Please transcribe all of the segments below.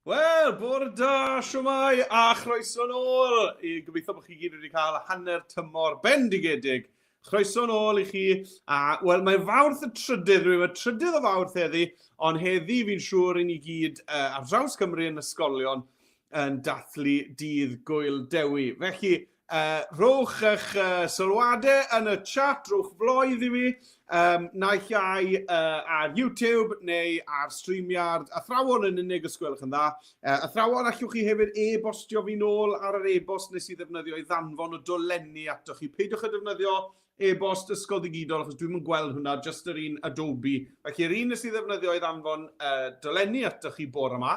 Wel, bore da, siwmai, a chroeso nôl. I gobeithio bod chi gyd wedi cael hanner tymor bendigedig. Chroeso nôl I chi. Wel, mae fawrth y trydydd, rwy'n trydydd o fawrth heddi, ond heddi fi'n siŵr I ni gyd ar draws Cymru yn ysgolion yn dathlu dydd Gŵyl Dewi. Felly, rhowch eich sylwadau yn y chat, rhowch floedd I fi, naill ai ar YouTube neu ar StreamYard. Athrawon yn unig os gwelwch yn dda. Athrawon allwch chi hefyd e-bostio fi nôl ar yr e-bost nes I ddefnyddio I ddanfon o dolenni atoch chi. Peidiwch â defnyddio e-bost ysgol digidol, achos dwi'n gweld hwnna, just yr un Adobe. Felly'r un nes I ddefnyddio I ddanfon dolenni atoch chi bore yma.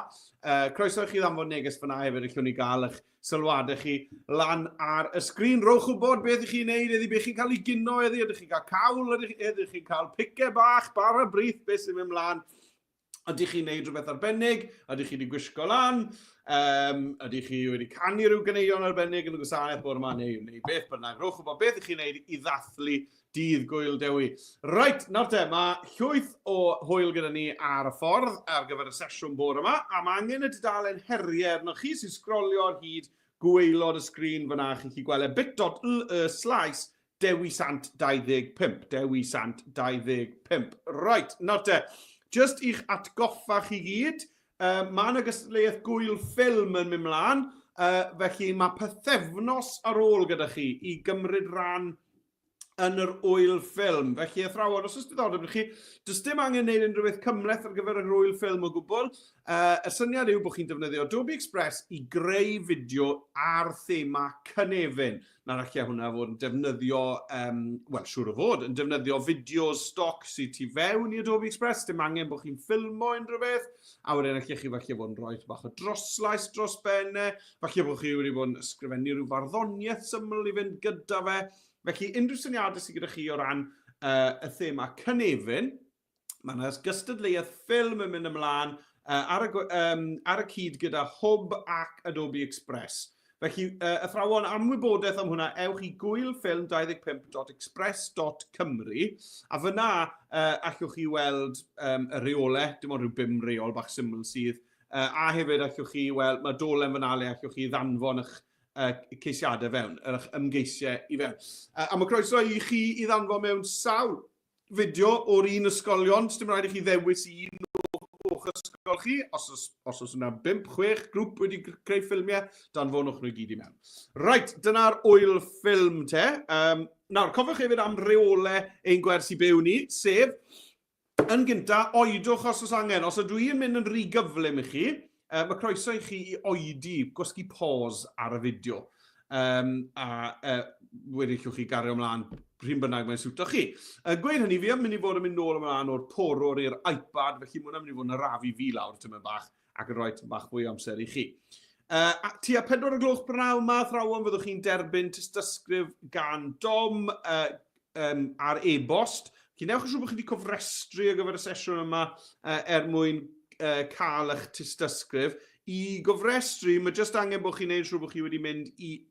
Croeso I chi ddanfon neges fyna hefyd, allwn ni gael eich sylwadau chi lan ar y sgrin. Rowch wybod beth I chi'n neud, ydych chi'n cael I gino, ydych chi'n cael cawl, ydych chi'n cael picau bach, bara brith, beth sy'n mynd mlaen. Ydych chi'n neud rhywbeth arbennig, ydych chi wedi gwisgo lan, ydych chi wedi canu rhyw ganeuon arbennig yn y gwasanaeth bore yma, neu beth bynnag. Rowch wybod beth ych chi'n neud I ddathlu dydd Gŵyl Dewi. Reit, nawr te, mae llwyth o hwyl gyda ni ar y ffordd ar gyfer y sesiwn bore yma, a mae angen y dudalen heriau arno chi sy'n sgrolio ar hyd gweilod y sgrin fyna, chi'n gweld bit.ly/ Dewi Sant 25. Dewi Sant 25. Reit, nawr te, just i'ch atgoffa chi gyd, mae yna gystadleuaeth Gŵyl ffilm yn mynd mlaen, felly mae pythefnos ar ôl gyda chi I gymryd ran yn yr wyl ffilm. Felly, athrawon, os oes diddordeb chi, does dim angen gwneud unrhyw beth cymleth ar gyfer yr wyl ffilm o gwbl. Y syniad yw bod chi'n defnyddio Adobe Express I greu fideo ar thema cynefin. Na'r allai hwnna fod yn defnyddio, wel, siŵr o fod, yn defnyddio fideos stoc sy'n tu fewn I Adobe Express. Dim angen bod chi'n ffilmo unrhyw beth. A wedyn allai chi falle fod yn rhoi bach o droslais dros benne. Falle bod chi wedi bod yn ysgrifennu rhyw farddoniaeth syml I fynd gyda fe. Felly, unrhyw syniadau sydd gyda chi o ran y thema cynefin, mae yna gystadleuaeth ffilm yn mynd ymlaen ar y cyd gyda Hwb ac Adobe Express. Felly, athrawon am wybodaeth am hwnna, ewch I gwylfilm25.express.cymru, a fyna allwch chi weld y reolau, dim ond rhyw 5 reol bach syml sydd, a hefyd allwch chi weld, mae dolen fyna le allwch chi ddanfon eich ceisiadau fewn, yr ymgeisiau I fewn. A mae croeso I chi I ddanfon mewn sawl fideo o'r un ysgolion. Dim rhaid I chi ddewis un o'ch ysgol chi. Os oes yna 5-6 grŵp wedi creu ffilmiau, danfonwch nhw I gyd I mewn. Reit, dyna'r wyl ffilm te. Nawr, cofiwch hefyd am reolau ein gwers I byw ni, sef, yn gynta, oedwch os oes angen. Os ydw i'n mynd yn rhy gyflym I chi, mae croeso I chi I oedi, gwasgu pause ar y fideo. Wedi llwch chi gario ymlaen rhywun bynnag mae'n siwto chi. Gweud hynny, fi am mynd I fod yn mynd nôl ymlaen o'r porwr i'r iPad, felly mwyn am mynd I fod yn arafu fi lawr tyma bach ac yn rhoi bach fwy o amser I chi. Tua 4 gloch brynaw yma, athrawon, fyddwch chi'n derbyn tystysgrif gan Dom ar e-bost. Newch yn siŵr bod chi wedi cofrestru ar gyfer y sesiwn yma mwyn cael eich tystysgrif. I gofrestru, mae jyst angen bod chi'n neud siŵr bod chi wedi mynd I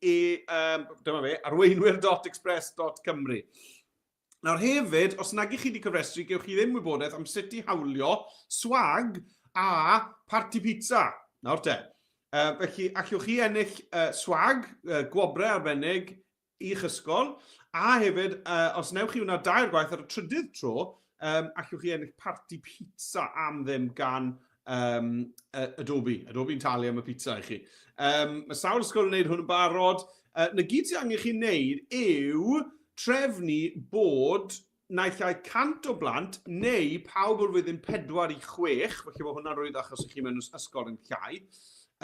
dyma fe, arweinwyr.express.cymru. Nawr hefyd, os nag chi wedi cofrestru, gewch chi ddim wybodaeth am sut I hawlio swag a party pizza. Nawr te. Felly, allwch chi ennill swag, gwobrau arbennig i'ch ysgol, a hefyd, os newch chi hwnna 2 gwaith ar y trydydd tro, allwch chi ennill party pizza am ddim gan Adobe. Adobe'n talu am y pizza I chi. Mae sawl ysgol yn gwneud hwn yn barod. Na gyd sy'n angen chi'n neud yw trefnu bod naill ai 100 o blant neu pawb o'r flwyddyn 4 I 6, felly bod hwnna'n rwydd achos chi mewn ysgol yn llai,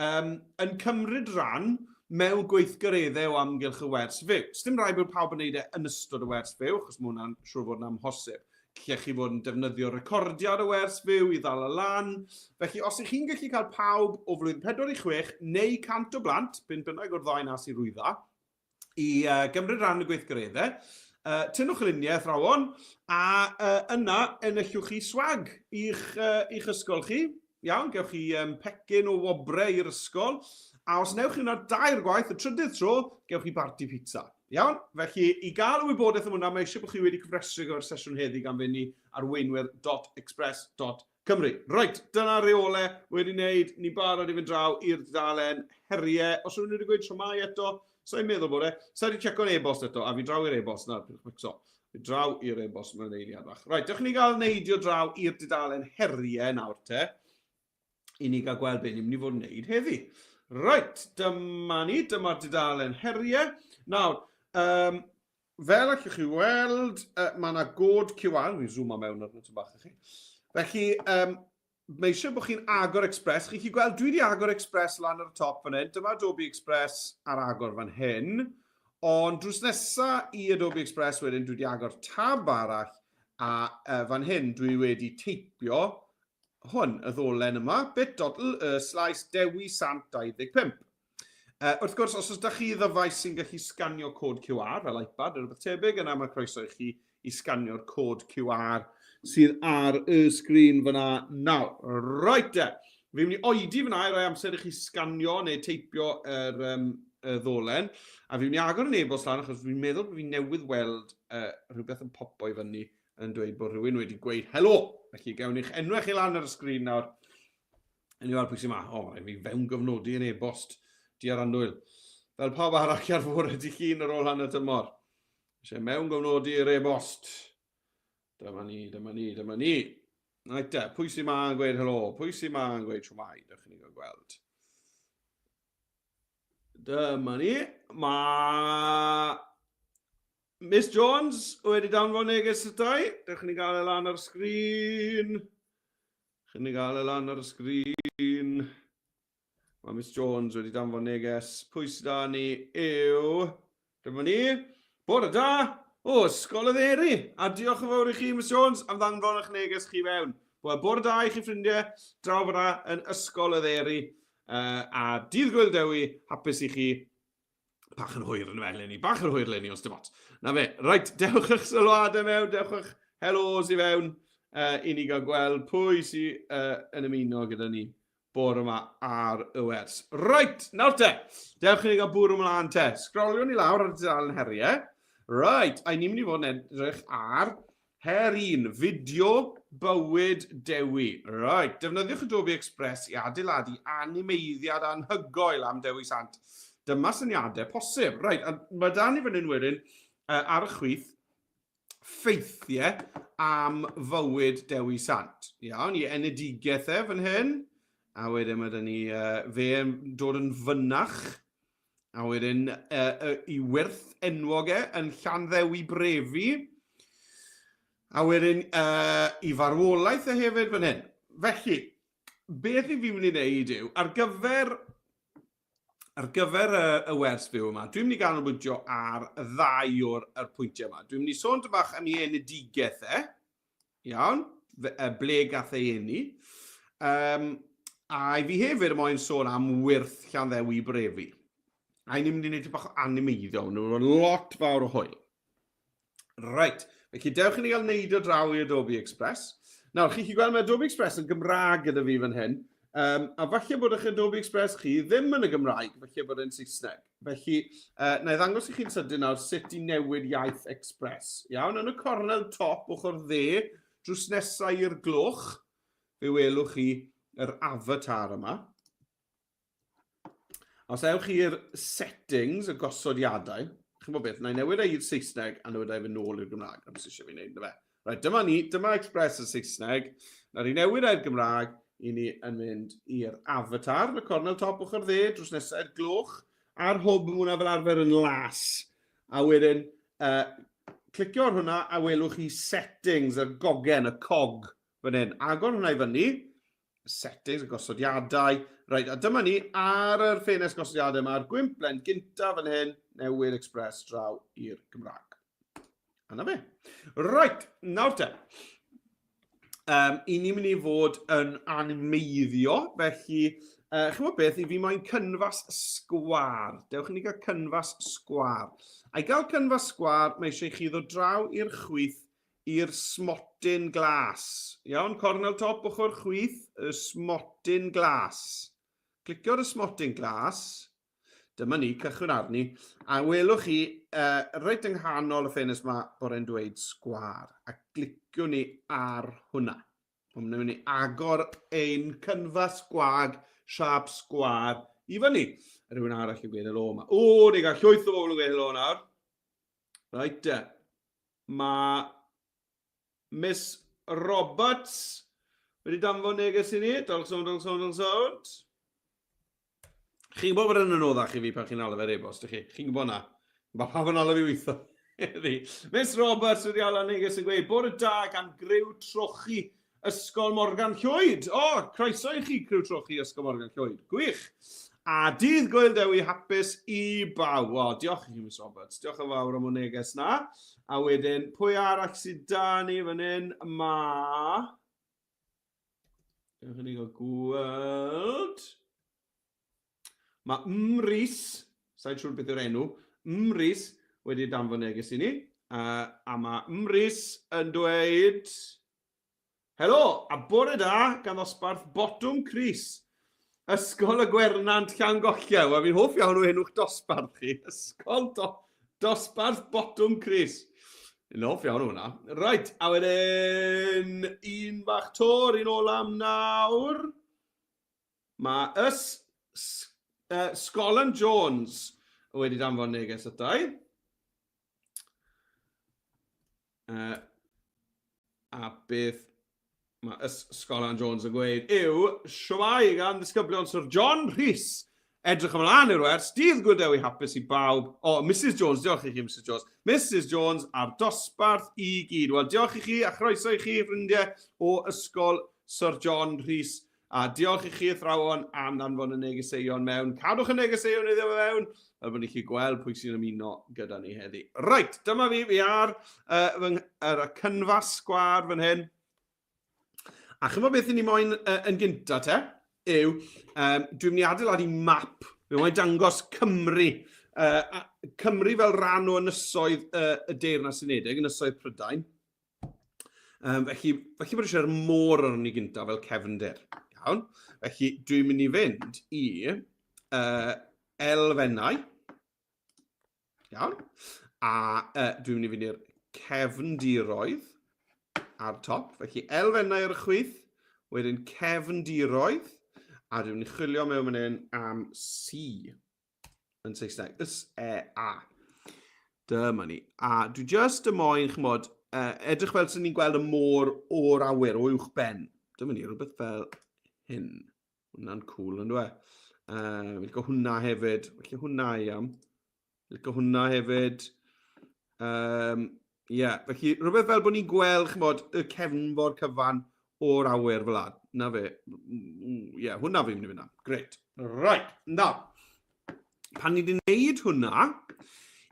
yn cymryd ran mewn gweithgareddau o amgylch y wers fyw. Dim rhaid bod pawb yn gwneud yn ystod y wers fyw, achos mae hwnna'n siŵr fod yn amhosib. Gallech chi fod yn defnyddio recordiad o wers fyw I ddal y lan. Felly, os ych chi'n gallu cael pawb o flwyddyn 4 I 6 neu 100 o blant, bydd bynnag o'r ddau nas I rwydda, I gymryd ran y gweithgareddau, tynnwch luniau athrawon, a yna enillwch chi swag i'ch ysgol chi. Iawn, gewch chi pecyn o wobrau i'r ysgol, a os newch chi hwnna 2 gwaith, y trydydd tro, gewch chi party pizza. Iawn, felly I gael y wybodaeth am hwnna, mae eisiau bod chi wedi cyfrestru gyda'r sesiwn heddi gan fynd I arweinwyr.express.cymru. Cymru. Right, dyna reole wedi wneud. Ni barod i fynd draw i'r dudalen heriau. Os rwy'n wedi gweud tro mai eto, sa'n meddwl bod e. Sa'n wedi checko'n e-bost eto, a fi draw i'r e-bost na. Fi draw i'r e-bost mewn eiliad fach. Right, dewch ni gael neidio draw i'r dudalen heriau nawr te. I ni gael gweld beth ni'n mynd i fod yn wneud heddi. Right, dyma'r dudalen heriau. Nawr, fel allwch chi weld, mae yna god QR, fi'n zooma mewn ar hwnnw bach i chi. Felly, mae eisiau bod chi'n agor Express. Chi'n chi gweld, dwi wedi agor Express lan ar y top fan hyn. Dyma Adobe Express ar agor fan hyn. Ond drws nesaf i Adobe Express wedyn, dwi wedi agor tab arall. A fan hyn, dwi wedi teipio hwn, y ddolen yma, bit.ly/Dewi 125. Wrth gwrs, os ydych chi ddyfais sy'n gallu sganio cod QR fel iPad, yn rhywbeth tebyg, yna mae croeso i chi i sganio'r cod QR sydd ar y sgrin fyna nawr. Right e. Fi'n mynd i oedi fyna i roi amser i chi sganio neu teipio yr ddolen. A fi'n mynd i agor yn e-bost lan achos fi'n meddwl bod fi'n newydd weld rhywbeth yn popo i fyny yn dweud bod rhywun wedi gweud helo. Felly gawn i'ch enwau chi lan ar y sgrin nawr. Yn i weld pwy sy'n ma. O, mae fi fewn gyfnodi yn e-bost di ar anwyl. Fel pawb arall ar fwrdd i llun ar ôl hanner tymor. Eisiau mewn gyfnodi i'r e-bost. Dyma ni. Right e, pwy sy'n ma'n gweud helo? Pwy sy'n ma'n gweud tro mai? Dewch ni gael gweld. Dyma ni. Miss Jones wedi danfon neges y dau. Dewch ni gael e lan ar y sgrin. Mae Miss Jones wedi danfon neges. Pwy sydd da ni yw... Dyma ni. Bore da. O, ysgol y dderi. A diolch yn fawr i chi, Miss Jones, am ddanfon eich neges chi fewn. Bore da i chi ffrindiau, draw fyna yn ysgol y dderi. A dydd Gŵyl Dewi, hapus i chi. Bach yn hwyr yn felyn ni, bach yn hwyr lenni os dim ots. Na fe, reit, dewch eich sylwadau mewn, dewch eich helos i fewn. I ni gael gweld pwy sy'n yn ymuno gyda ni bore yma ar y wers. Reit, nawr te, dewch i ni gael bwrw ymlaen te. Sgroliwn ni lawr ar y dudalen heriau. Right, a ni'n mynd i fod yn edrych ar her 1, fideo bywyd Dewi. Right, defnyddiwch Adobe Express i adeiladu animeiddiad anhygoel am Dewi Sant. Dyma syniadau posib. Right, a mae da ni fan hyn wedyn ar y chwith ffeithiau am fywyd Dewi Sant. Iawn, i enedigaethau fan hyn. A wedyn mae da ni fe yn dod yn fynach. A wedyn i wyrth enwogau yn Llanddewi Brefi. A wedyn i farwolaeth e hefyd fan hyn. Felly, beth i fi mynd i wneud yw, ar gyfer y wers fyw yma, dwi'n mynd i ganolbwyntio ar ddau o'r pwyntiau yma. Dwi'n mynd i sôn bach am ei enedigaethau, iawn, ble gath ei eni. A fi hefyd yn moyn sôn am wyrth Llanddewi Brefi. A ni'n mynd i wneud bach o animeiddio, nhw'n lot fawr o hwyl. Right, felly dewch i ni gael neud o draw i Adobe Express. Nawr, chi gweld mae Adobe Express yn Gymraeg gyda fi fan hyn. A falle bod eich Adobe Express chi ddim yn y Gymraeg, falle bod e'n Saesneg. Felly, na i ddangos i chi'n sydyn nawr sut i newid iaith Express. Iawn, yn y cornel top ochr dde, drws nesaf i'r gloch, fe welwch chi yr avatar yma. Os ewch i'r settings, y gosodiadau, chi'n bod beth, na i newid i'r Saesneg a newid fe nôl i'r Gymraeg, am sy'n eisiau fi wneud na fe. Right, dyma Express y Saesneg, na i newid i'r Gymraeg, i ni yn mynd i'r avatar, y cornel top ochr dde, drws nesaf i'r gloch, a'r hwb hwnna fel arfer yn las. A wedyn, clicio ar hwnna a welwch chi settings, y gogen, y cog, fan hyn. Agor hwnna i fyny, settings, y gosodiadau. Right, a dyma ni ar yr ffenest gosodiadau yma, a'r gwymplen gynta fan hyn, newid Express draw i'r Gymraeg. A na fe. Right, nawr te. I ni'n mynd i fod yn animeiddio, felly, chi'n beth, i fi moyn cynfas sgwar. Dewch i ni gael cynfas sgwar. A i gael cynfas sgwar, mae eisiau chi ddod draw i'r chwith i'r smotyn glas. Iawn, cornel top ochr chwith, y smotyn glas. Clicio ar y smotyn glas. Dyma ni, cychwyn arni. A welwch chi, reit yng nghanol y ffenest yma, bod e'n dweud sgwar. A clicio ni ar hwnna. Mae'n mynd i agor ein cynfas gwag, siap sgwar i fyny. Rhywun arall i gweud helo yma. O, ni gael llwyth o bobl yn gweud helo nawr. Right, mae Miss Roberts wedi danfon neges i ni. Dylswn. Chi'n gwybod bod yn anoddach i fi pan chi'n alw fe'r e-bost, ych chi? Chi'n gwybod na? Mae pawb yn alw fi weithio. Miss Roberts wedi alw neges yn gweud, bod y da gan griw trochi Ysgol Morgan Llwyd. O, croeso i chi griw trochi Ysgol Morgan Llwyd. Gwych. A dydd Gŵyl Dewi hapus i bawb. O, diolch i chi, Miss Roberts. Diolch yn fawr am y neges na. A wedyn, pwy arall sydd da ni fan hyn? Diolch i ni gael gweld. Mae Rhys, sa'n siŵr beth yw'r enw, Rhys wedi danfon neges i ni. A mae Rhys yn dweud, helo, a bore da gan ddosbarth Botwm Crys. Ysgol y Gwernant Llangolleu. A fi'n hoff iawn o enw'ch dosbarth chi. Ysgol dosbarth Botwm Crys. Fi'n hoff iawn o hwnna. Right, a wedyn un bach tor, un olam nawr. Mae Scolan Jones wedi danfon neges ydau. A beth mae Scolan Jones yn gweud yw, siwai gan ddisgyblion Sir John Rhys. Edrych ymlaen i'r wers, dydd Gŵyl Dewi hapus i bawb. O, Mrs Jones, diolch i chi, Mrs Jones. Mrs Jones a'r dosbarth i gyd. Wel, diolch i chi a chroeso i chi, ffrindiau, o ysgol Sir John Rhys. A diolch i chi athrawon am danfon y negeseuon mewn. Cadwch y negeseuon iddo mewn, fel bod ni chi gweld pwy sy'n ymuno gyda ni heddi. Right, dyma fi ar y cynfas sgwar fan hyn. A chymod beth ni moyn yn gynta te, yw, dwi'n mynd i adeiladu map. Dwi'n mynd i dangos Cymru. Cymru fel rhan o ynysoedd y Deyrnas Unedig, ynysoedd Prydain. Felly bod eisiau'r môr o'r ni gynta fel cefndir. Iawn. Felly dwi'n mynd i fynd i elfennau. Iawn. A dwi'n mynd i fynd i'r cefndiroedd ar top. Felly elfennau ar y chwith, wedyn cefndiroedd, a dwi'n mynd i chwilio mewn fan hyn am C yn Saesneg. S-E-A. Dyma ni. A dwi just y moyn, chymod, edrych fel sy'n ni'n gweld y môr o'r awyr, o uwch ben. Dyma ni, rhywbeth fel hyn. Hwna'n cool, yn dwi? Fi'n licio hwnna hefyd. Felly hwnna i am. Fi'n licio hwnna hefyd. Felly rhywbeth fel bod ni'n gweld, chymod, y cefnfor cyfan o'r awyr fel ad. Na fe. Hwnna fi'n mynd i fynd am. Gret. Right. Now, pan ni wedi gwneud hwnna,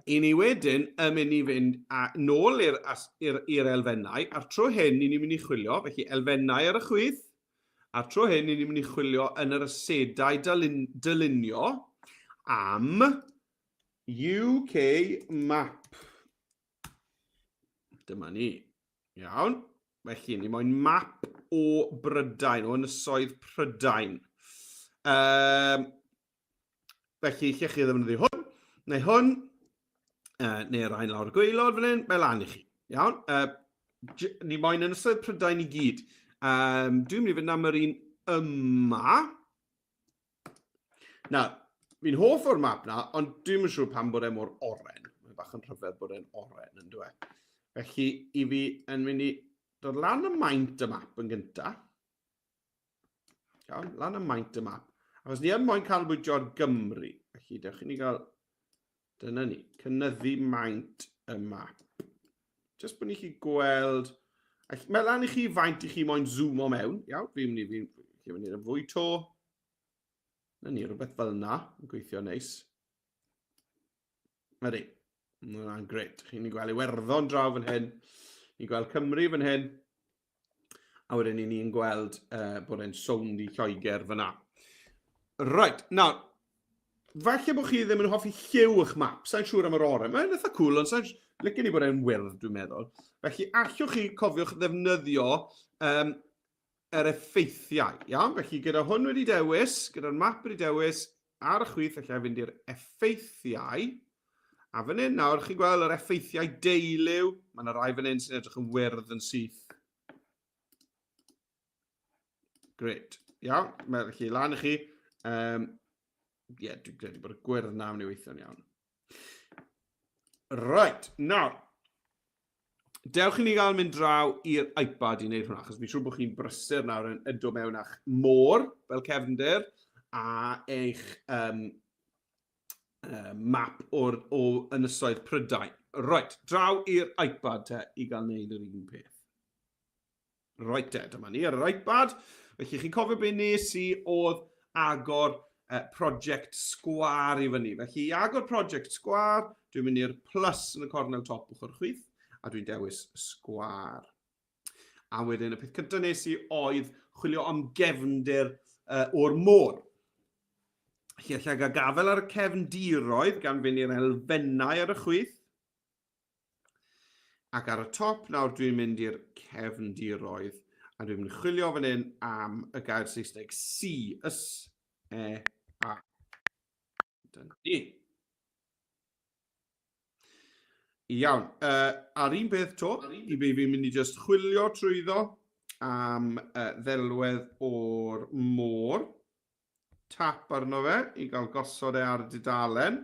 i ni wedyn yn mynd i fynd nôl i'r elfennau, a'r tro hyn i ni'n mynd i chwilio, felly elfennau ar y chwith, a'r tro hyn i ni'n mynd i chwilio yn yr asedau dylunio am UK map. Dyma ni. Iawn. Felly, ni moyn map o Brydain, o ynysoedd Prydain. Felly, lle chi ddefnyddio hwn, neu hwn, neu'r rhain lawr y gwaelod fan hyn, fel lan i chi. Iawn. Ni moyn ynysoedd Prydain i gyd. Dwi'n mynd i fynd am yr un yma. Nawr, fi'n hoff o'r map na, ond dwi'n mynd siŵr pan bod e mor oren. Mae'n bach yn rhyfedd bod e'n oren, yn dwi. Felly, i fi yn mynd i dod lan y maint y map yn gynta. Iawn, lan y maint y map. Achos ni yn moyn canolbwyntio ar Gymru. Felly, dewch i ni gael, dyna ni, cynyddu maint y map. Jyst bod ni chi gweld, mae lan i chi faint i chi moyn zoomo mewn. Iawn, fi'n mynd i'n fwy to. Na ni, rhywbeth fel yna, yn gweithio neis. Ydy. Mae'n gret. Chi'n gweld Iwerddon draw fan hyn. Ni'n gweld Cymru fan hyn. A wedyn ni'n gweld bod e'n sownd i Lloegr fyna. Right, nawr, falle bod chi ddim yn hoffi lliw eich map. Sa'n siŵr am yr oren. Mae'n eitha cool, ond sa'n licen i bod e'n wyrdd, dwi'n meddwl. Felly, allwch chi cofiwch ddefnyddio yr effeithiau. Iawn? Felly, gyda hwn wedi dewis, gyda'r map wedi dewis, ar y chwith, allai fynd i'r effeithiau. A fan hyn nawr, chi'n gweld yr effeithiau deuliw. Mae yna rai fan hyn sy'n edrych yn wyrdd yn syth. Gret. Iawn, felly lan i chi. Dwi'n credu bod y gwyrdd na yn ei weithio'n iawn. Right, nawr. Dewch i ni gael mynd draw i'r iPad i wneud hwnna, achos fi'n siŵr bod chi'n brysur nawr yn dod mewn a'ch môr, fel cefndir, a eich map o'r ynysoedd Prydain. Right, draw i'r iPad te i gael wneud yr un peth. Right te, dyma ni ar yr iPad. Felly chi'n cofio be nes i oedd agor project sgwar i fyny. Felly i agor project sgwar, dwi'n mynd i'r plus yn y cornel top ochr chwith, a dwi'n dewis sgwar. A wedyn y peth cyntaf nes i oedd chwilio am gefndir o'r môr. Felly allai gael gafel ar y cefndiroedd gan fynd i'r elfennau ar y chwith. Ac ar y top nawr dwi'n mynd i'r cefndiroedd a dwi'n mynd i chwilio fan hyn am y gair Saesneg see, S-E-A. Dyna ni. Iawn, ar un peth to, i be fi'n mynd i just chwilio trwyddo am ddelwedd o'r môr. Tap arno fe i gael gosod ar dudalen.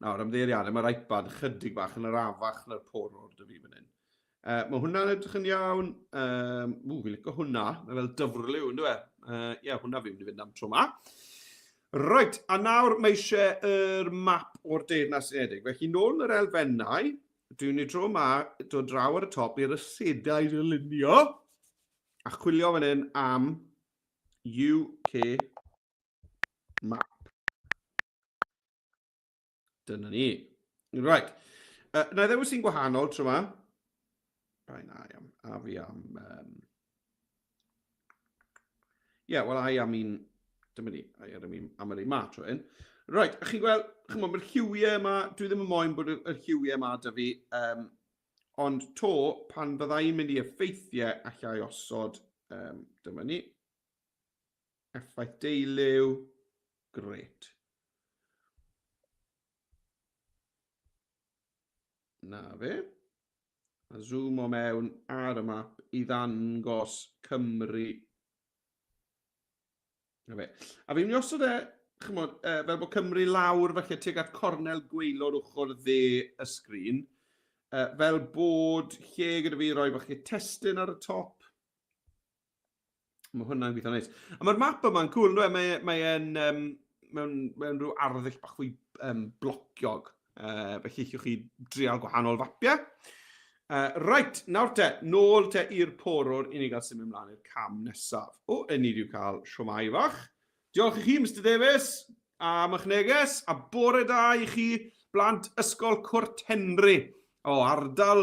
Nawr, ymddeiriadau, mae'r iPad chydig bach yn yr afach na'r poror dy fi fan hyn. Mae hwnna'n edrych yn iawn. Fi'n licio hwnna, mae fel dyfrlyw, ynddo fe? Hwnna fi'n mynd i fynd am tro yma. Right, a nawr mae eisiau yr map o'r Deyrnas Unedig. Felly, nôl yn yr elfennau, dwi'n ei tro yma, dod draw ar y top i'r asedau dylunio, a chwilio fan hyn am UK map. Dyna ni. Right. Na i ddewis sy'n gwahanol tro yma. A fi am... Wel, I am un... Dyma ni. Am yr un ma tro hyn. Right. A chi'n gweld, mae'r lliwiau yma... Dwi ddim yn moyn bod y lliwiau yma dy fi. Ond to, pan byddai'n mynd i effeithiau allai osod... Dyma ni. Effaith deilyw. Gret. Na fe. A zoom o mewn ar y map i ddangos Cymru. Na fe. A fi'n mynd i osod fel bod Cymru lawr falle tuag at cornel gwaelod ochr dde y sgrin. Fel bod lle gyda fi roi falle testyn ar y top. Mae hwnna'n gweithio'n neis. A mae'r map yma'n cool, no? Mae'n mewn rhyw arddull bach fwy blociog. Felly chi'ch chi drial gwahanol fapiau. Right, nawr te, nôl te i'r poror i ni gael symud ymlaen i'r cam nesaf. Ni wedi cael siomai fach. Diolch i chi, Mr Davies, am eich neges, a bore da i chi blant ysgol Cwrt Henry. Ardal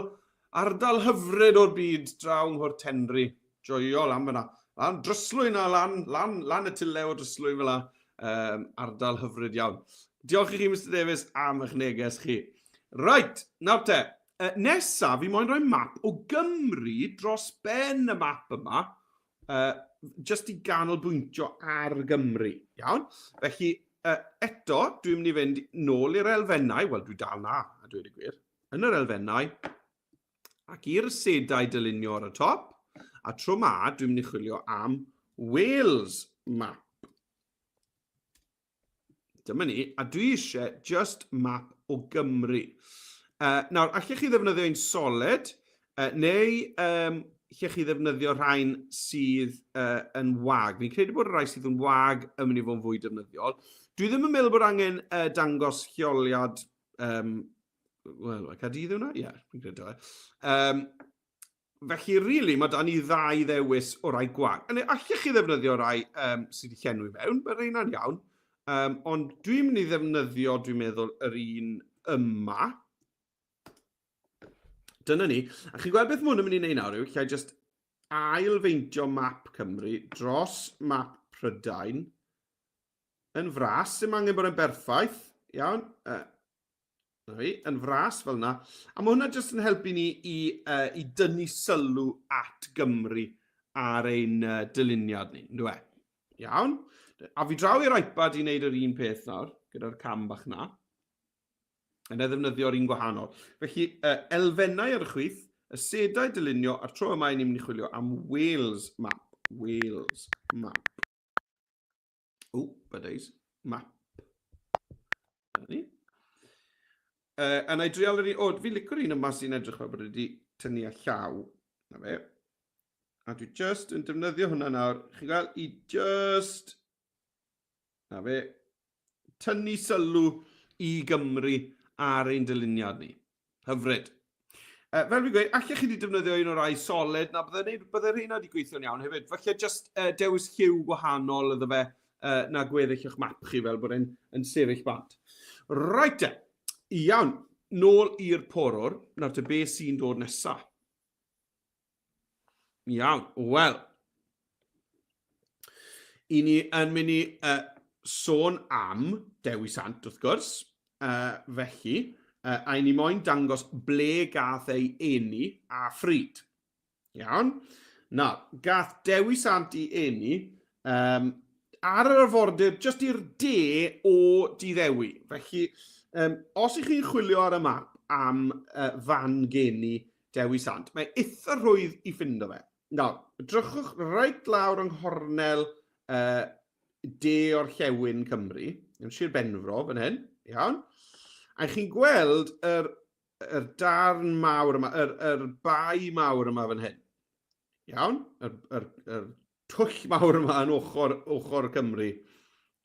hyfryd o'r byd draw yng Nghwrt Henry. Joiol am fyna. Lan dryslwyn a lan y tylew o dryslwyn fel la. Ardal hyfryd iawn. Diolch i chi, Mr Davies, am eich neges chi. Right, nawr te. Nesaf, fi moyn rhoi map o Gymru dros ben y map yma, just i ganolbwyntio ar Gymru. Iawn? Felly, eto, dwi'n mynd i fynd nôl i'r elfennau, wel, dwi dal na, a dweud y gwir, yn yr elfennau, ac i'r asedau dylunio ar y top, a tro ma, dwi'n mynd i chwilio am Wales map. Dyma ni, a dwi eisiau just map o Gymru. Nawr, allech chi ddefnyddio un solid, neu allech chi ddefnyddio rhain sydd yn wag. Fi'n credu bod y rai sydd yn wag yn mynd i fod yn fwy defnyddiol. Dwi ddim yn meddwl bod angen dangos lleoliad... Wel, Caerdydd yw hwnna? Ie, fi'n credu. Felly, rili, mae da ni ddau ddewis o rai gwag. Allech chi ddefnyddio rai sydd wedi llenwi mewn, mae'r rhain iawn. Ond dwi'n mynd i ddefnyddio, dwi'n meddwl, yr un yma. Dyna ni. A chi'n gweld beth mae hwn yn mynd i wneud nawr yw, lle just ailfeintio map Cymru dros map Prydain yn fras, sy'n angen bod yn berffaith. Iawn. Yn fras fel yna. A mae hwnna just yn helpu ni i dynnu sylw at Gymru ar ein dyluniad ni. Ynddo e? Iawn. A fi draw i'r iPad i wneud yr un peth nawr, gyda'r cam bach na. Yn ddefnyddio'r un gwahanol. Felly, elfennau ar y chwith, asedau dylunio, a'r tro yma ni'n mynd i chwilio am Wales map. Wales map. Byddais, map. A na i drial yr un, fi licor un yma sy'n edrych fel bod wedi tynnu a llaw. Na fe. A dwi just yn defnyddio hwnna nawr. Chi'n gael i just, na fe, tynnu sylw i Gymru ar ein dyluniad ni. Hyfryd. Fel fi'n gweud, allech chi wedi defnyddio un o'r rai solid na byddai'r rhain wedi gweithio'n iawn hefyd. Falle just dewis lliw gwahanol iddo fe na gweddill eich map chi fel bod e'n sefyll bant. Right te, iawn, nôl i'r porwr, nawr te be sy'n dod nesaf. Iawn, wel, i ni yn mynd i sôn am Dewi Sant wrth gwrs, felly, a ni moyn dangos ble gath ei eni a phryd. Iawn? Nawr, gath Dewi Sant i eni ar yr arfordir jyst i'r de o Diddewi. Felly, os ych chi'n chwilio ar y map am fan geni Dewi Sant, mae eitha rhwydd i ffindo fe. Nawr, drychwch reit lawr yng nghornel de orllewin Cymru, yn Sir Benfro fan hyn, iawn? A chi'n gweld yr darn mawr yma, yr bai mawr yma fan hyn. Iawn? Yr twll mawr yma yn ochr Cymru.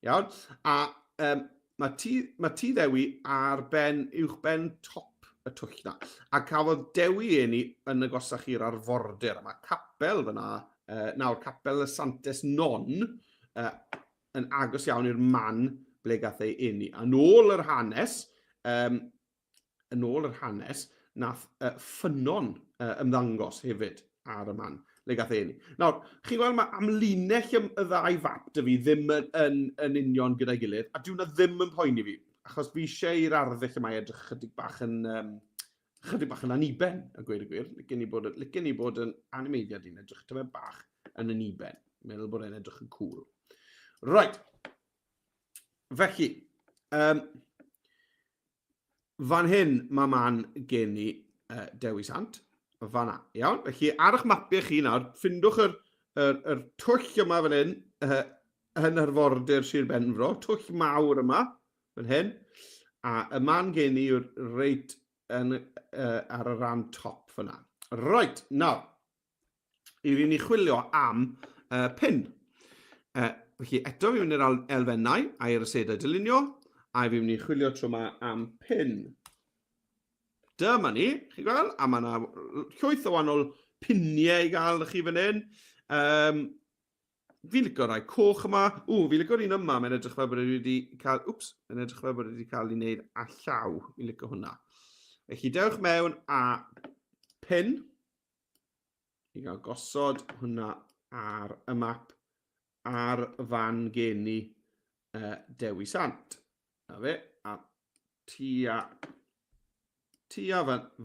Iawn? A mae ti Dewi ar uwch ben top y twll na. A cafodd Dewi ni yn agosach i'r arfordir. Mae capel fyna, nawr capel y Santes Non, yn agos iawn i'r man ble gath ei eni. A nôl yr hanes, nath ffynon ymddangos hefyd ar y man le gath ei eni. Nawr, chi'n gweld mae amlinell y ddau fap dy fi ddim yn union gyda'i gilydd, a dwi'n ddim yn poeni fi, achos fi eisiau i'r arddull yma edrych chydig bach yn aniben, a gweud y gwir. Licen i bod yn animeiddiad i'n edrych tyfe bach yn aniben. Meddwl bod e'n edrych yn cool. Right. Felly, fan hyn mae man geni Dewi Sant, fanna, iawn? Felly ar eich mapiau chi nawr, ffindwch yr twll yma fan hyn yn arfordir Sir Benfro, twll mawr yma fan hyn, a y man geni yw'r reit ar y ran top fanna. Right, nawr, i fi ni chwilio am pin. Felly eto fi'n mynd i'r elfennau a'r asedau dylunio, a fi'n mynd i chwilio tro yma am pin. Dyma ni, chi'n gweld? A mae yna llwyth o wahanol piniau i gael chi fan hyn. Fi'n licio rai coch yma. Fi'n licio un yma, mae'n edrych fel bod wedi cael... mae'n edrych fel bod wedi cael ei wneud a llaw. Fi'n licio hwnna. Felly dewch mewn a pin. I gael gosod hwnna ar y map ar fan geni Dewi Sant. Na fe, a tua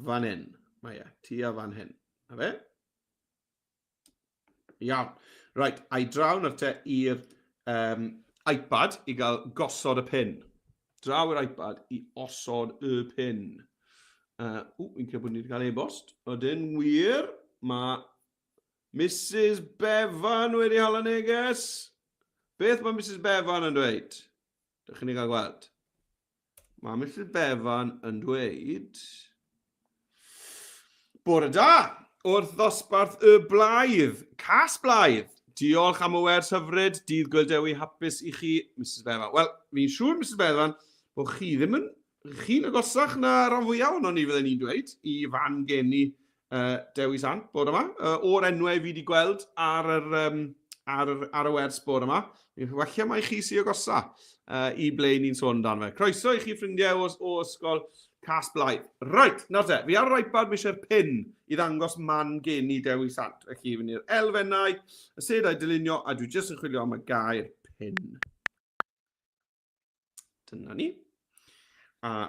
fan hyn. Mae tua fan hyn. Na fe. Iawn. Right, a'i draw nawr te i'r iPad i gael gosod y pin. Draw i'r iPad i osod y pin. Fi'n credu bod ni wedi cael e-bost. Ydyn wir, mae Mrs Bevan wedi hala neges. Beth mae Mrs Bevan yn dweud? Dych chi'n ei gael gweld? Mae Mrs Bevan yn dweud... Bore da! Wrth ddosbarth y blaidd. Cas blaidd. Diolch am y wers hyfryd. Dydd Gŵyl Dewi hapus i chi, Mrs Bevan. Wel, fi'n siŵr, Mrs Bevan, bod chi ddim yn... Chi'n agosach na ran fwyaf o'n ni fydden ni'n dweud i fan geni Dewi Sant bod yma. O'r enwau fi wedi gweld ar y wers bod yma. Falle mae chi sy'n agosa i ble ni'n sôn dan fe. Croeso i chi ffrindiau o ysgol Cas Blaidd. Right, nawr te, fi ar yr iPad mi eisiau'r pin i ddangos man geni Dewi Sant. Felly fy'n i'r elfennau, y sedau dylunio, a dwi jyst yn chwilio am y gair pin. Dyna ni. A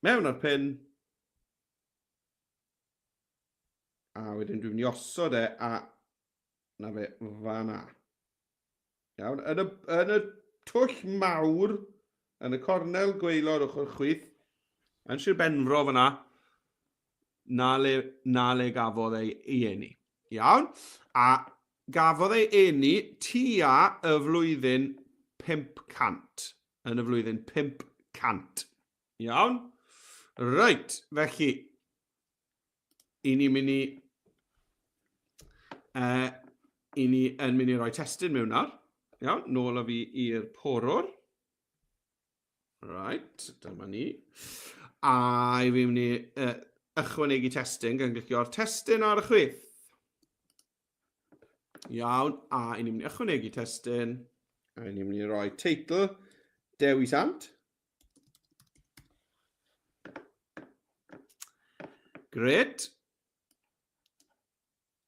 mewn ar pin, a wedyn dwi'n mynd i osod a na fe fanna. Iawn, yn y twll mawr, yn y cornel gwaelod ochr chwith, yn Sir Benfro fanna, na le gafodd ei eni. Iawn, a gafodd ei eni tua y flwyddyn 500. Yn y flwyddyn 500. Iawn? Reit, felly, i ni mynd i roi testyn mewn nawr. Iawn, nôl â fi i'r porwr. Right, dyma ni. A i fi mynd i ychwanegu testyn gan glicio'r testyn ar y chwith. Iawn, a i ni mynd i ychwanegu testyn. A i ni mynd i roi teitl Dewi Sant. Gret.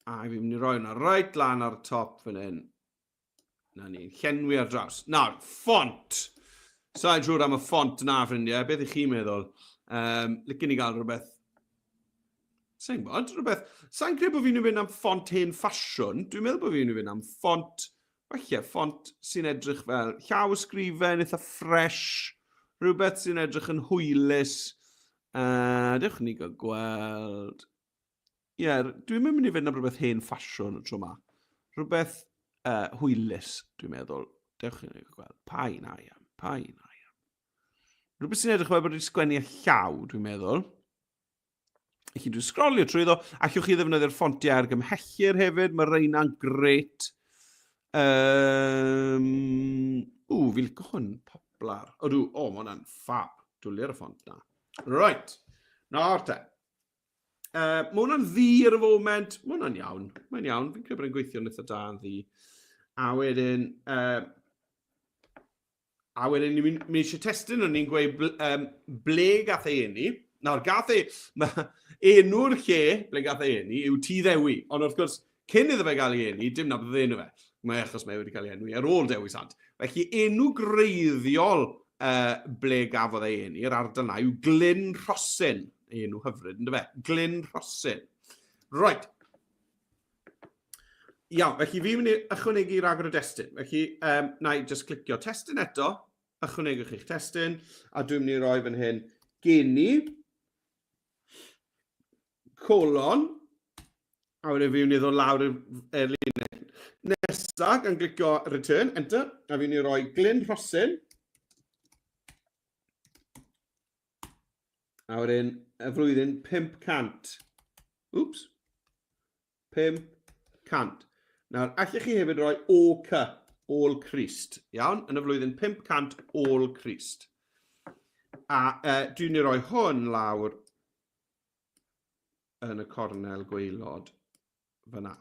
A i fi mynd i roi hwnna right lan ar y top fan hyn. Na ni, llenwi ar draws. Nawr, ffont. Sa'n siŵr am y ffont na, ffrindiau. Beth i chi'n meddwl? Licen i gael rhywbeth. Sa'n bod, rhywbeth. Sa'n credu bod fi'n mynd am ffont hen ffasiwn. Dwi'n meddwl bod fi'n mynd am ffont, falle, ffont sy'n edrych fel llawysgrifen, eitha fresh. Rhywbeth sy'n edrych yn hwylus. Dewch ni gael gweld. Ie, dwi'n mynd i fynd am rhywbeth hen ffasiwn tro yma. Rhywbeth hwylus, dwi'n meddwl. Dewch ni gael gweld. Pa un a iawn. Rhywbeth sy'n edrych fel bod wedi sgwennu a llaw, dwi'n meddwl. Felly dwi'n sgrolio trwy ddo. Allwch chi ddefnyddio'r ffontiau argymhellyr hefyd. Mae reina'n gret. Fi licio hwn, poplar. Mae hwnna'n ffab. Dwli'r y ffont na. Right. Nawr te. Mae hwnna'n ddi ar y foment. Mae hwnna'n iawn. Mae'n iawn. Fi'n credu bod yn gweithio'n eitha da yn ddi. A wedyn ni mynd eisiau testyn o'n ni'n gweud ble gath ei eni. Nawr, gath ei, enw'r lle ble gath ei eni yw Tŷ Dewi. Ond wrth gwrs, cyn iddo fe gael ei eni, dim na bydd enw fe. Mae achos mae wedi cael ei enwi ar ôl Dewi Sant. Felly, enw greiddiol ble gafodd ei eni, yr ardal na, yw Glyn Rhosyn. Enw hyfryd, ynddo fe? Glyn Rhosyn. Right. Iawn, felly fi'n mynd i ychwanegu ragor o destun. Felly, na i just clicio testun eto, ychwanegwch eich testun, a dwi'n mynd i roi fan hyn geni, colon, a wedyn fi'n mynd i ddod lawr y linell nesaf gan glicio return, enter, a fi'n mynd i roi Glyn Rhosyn, a wedyn y flwyddyn 500. Oops. 500. Nawr, allech chi hefyd roi OK, all creased, iawn, yn y flwyddyn 500 all creased. A dwi'n ni roi hwn lawr yn y cornel gwaelod fyna.